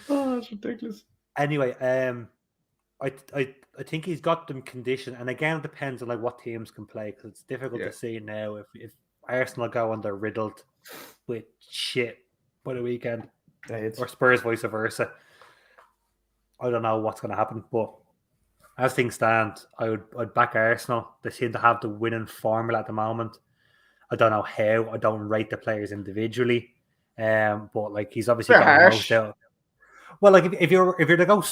Speaker 1: Oh, that's ridiculous.
Speaker 2: Anyway, I think he's got them conditioned, and again, it depends on like what teams can play, because it's difficult to see now if Arsenal go and they're riddled with shit by the weekend, or Spurs vice versa. I don't know what's going to happen, but as things stand, I'd back Arsenal. They seem to have the winning formula at the moment. I don't know how. I don't rate the players individually, but like he's obviously getting the most out. Well, like if you're to go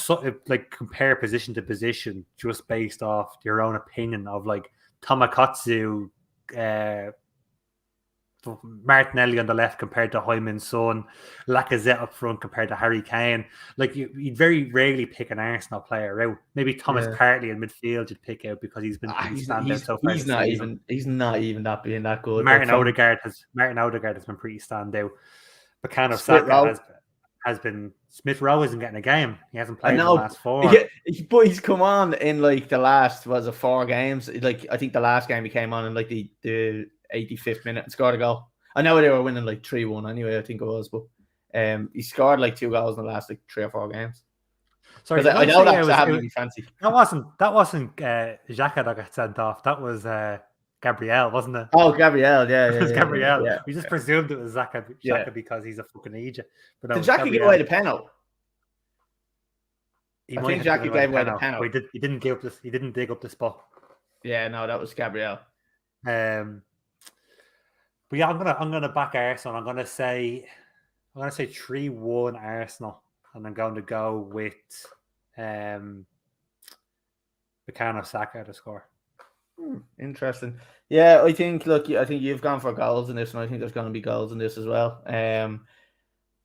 Speaker 2: like compare position to position just based off your own opinion of like Tomakatsu, Martinelli on the left compared to Heung-min Son, Lacazette up front compared to Harry Kane, like you'd very rarely pick an Arsenal player out. Maybe Thomas Partey in midfield you'd pick out because he's been standing out so far. He's not
Speaker 1: even that being that good.
Speaker 2: Martin Odegaard has been pretty standout. Bukayo Saka has been. Smith Rowe isn't getting a game. He hasn't played in the last 4.
Speaker 1: Yeah, but he's come on in like the last 4 games. Like I think the last game he came on in like the 85th minute and scored a goal. I know they were winning like 3-1 anyway, I think it was, but he scored like 2 goals in the last like 3 or 4 games. Sorry, I know that's happening fancy.
Speaker 2: That wasn't Xhaka that got sent off. That was Gabriel, wasn't it?
Speaker 1: Oh, Gabriel, yeah.
Speaker 2: It was Gabriel. Yeah. We just presumed it was Xhaka because he's a fucking Egypt.
Speaker 1: But did Xhaka give away the penalty?
Speaker 2: I think Xhaka gave away the penalty. He didn't dig up the spot.
Speaker 1: Yeah, no, that was Gabriel.
Speaker 2: But yeah, I'm gonna back Arsenal. I'm gonna say 3-1 Arsenal, and I'm going to go with Bukayo Saka to score.
Speaker 1: Interesting. Yeah, I think you've gone for goals in this, and I think there's going to be goals in this as well. I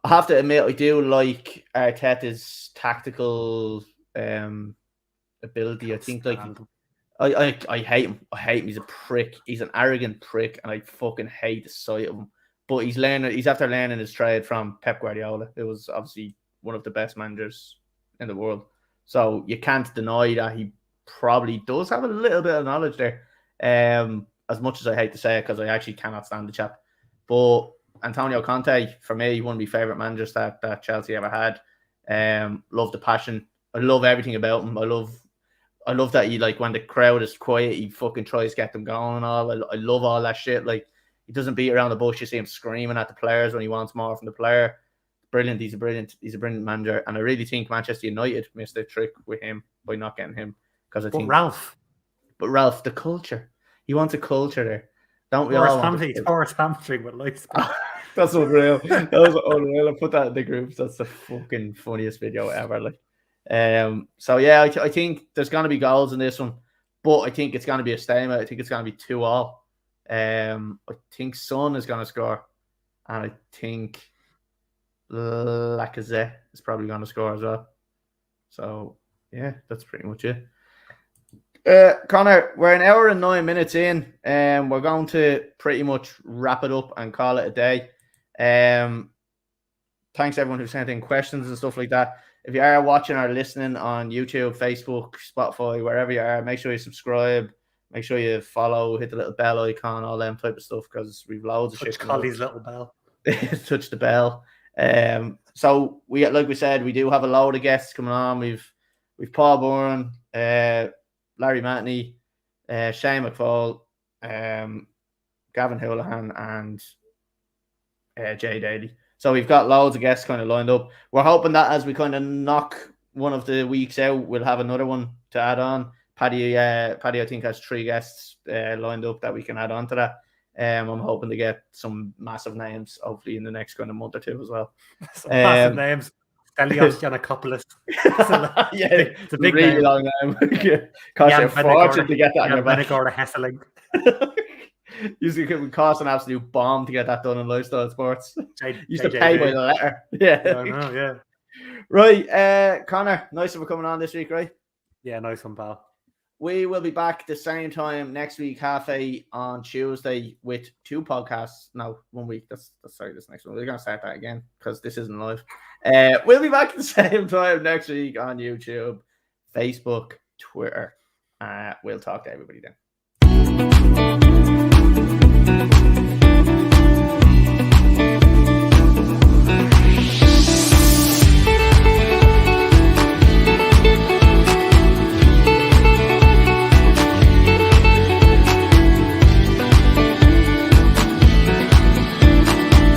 Speaker 1: have to admit, I do like Arteta's tactical ability. I think like I hate him. He's a prick. He's an arrogant prick, and I fucking hate the sight of him. But he's after learning his trade from Pep Guardiola. It was obviously one of the best managers in the world. So you can't deny that he probably does have a little bit of knowledge there. As much as I hate to say it, because I actually cannot stand the chap. But Antonio Conte, for me, one of my favourite managers that Chelsea ever had. Love the passion. I love everything about him. I love that he, like, when the crowd is quiet, he fucking tries to get them going and all. I love all that shit. Like, he doesn't beat around the bush. You see him screaming at the players when he wants more from the player. Brilliant. He's a brilliant manager. And I really think Manchester United missed a trick with him by not getting him. Because I think Ralph, the culture. He wants a culture there. Don't we all?
Speaker 2: Forrest hamstring with lights.
Speaker 1: That's unreal. That was unreal. I put that in the groups. That's the fucking funniest video ever. Like, so yeah, I think there's gonna be goals in this one, but I think it's gonna be a stalemate. I think it's gonna be 2-2. I think Son is gonna score, and I think Lacazette is probably gonna score as well. So yeah, that's pretty much it. Connor, we're 1 hour and 9 minutes in, and we're going to pretty much wrap it up and call it a day. Thanks everyone who sent in questions and stuff like that. If you are watching or listening on YouTube, Facebook, Spotify, wherever you are, make sure you subscribe, make sure you follow, hit the little bell icon, all them type of stuff, because we've loads of shit.
Speaker 2: Touch Collie's little bell.
Speaker 1: Touch the bell. So like we said, we do have a load of guests coming on. We've Paul Byrne, Larry Matney, Shane McFall, Gavin Houlihan, and Jay Daly. So we've got loads of guests kind of lined up. We're hoping that as we kind of knock one of the weeks out, we'll have another one to add on. Paddy, I think, has 3 guests lined up that we can add on to that. I'm hoping to get some massive names, hopefully, in the next kind of month or 2 as well.
Speaker 2: Some massive names. Stelios Giannakopoulos.
Speaker 1: Yeah,
Speaker 2: it's a big
Speaker 1: really
Speaker 2: name.
Speaker 1: long name. Cost you a fortune to get that on your back.
Speaker 2: Hesseling.
Speaker 1: Usually it would cost an absolute bomb to get that done in lifestyle sports. Used to
Speaker 2: JJB.
Speaker 1: pay by the letter. Yeah.
Speaker 2: I know, yeah.
Speaker 1: Right, Connor, nice for coming on this week, right?
Speaker 2: Yeah, nice one, pal.
Speaker 1: We will be back the same time next week, 8:30 on Tuesday, with 2 podcasts. No, 1 week. That's this next one. We're going to start that again because this isn't live. We'll be back at the same time next week on YouTube, Facebook, Twitter. We'll talk to everybody then.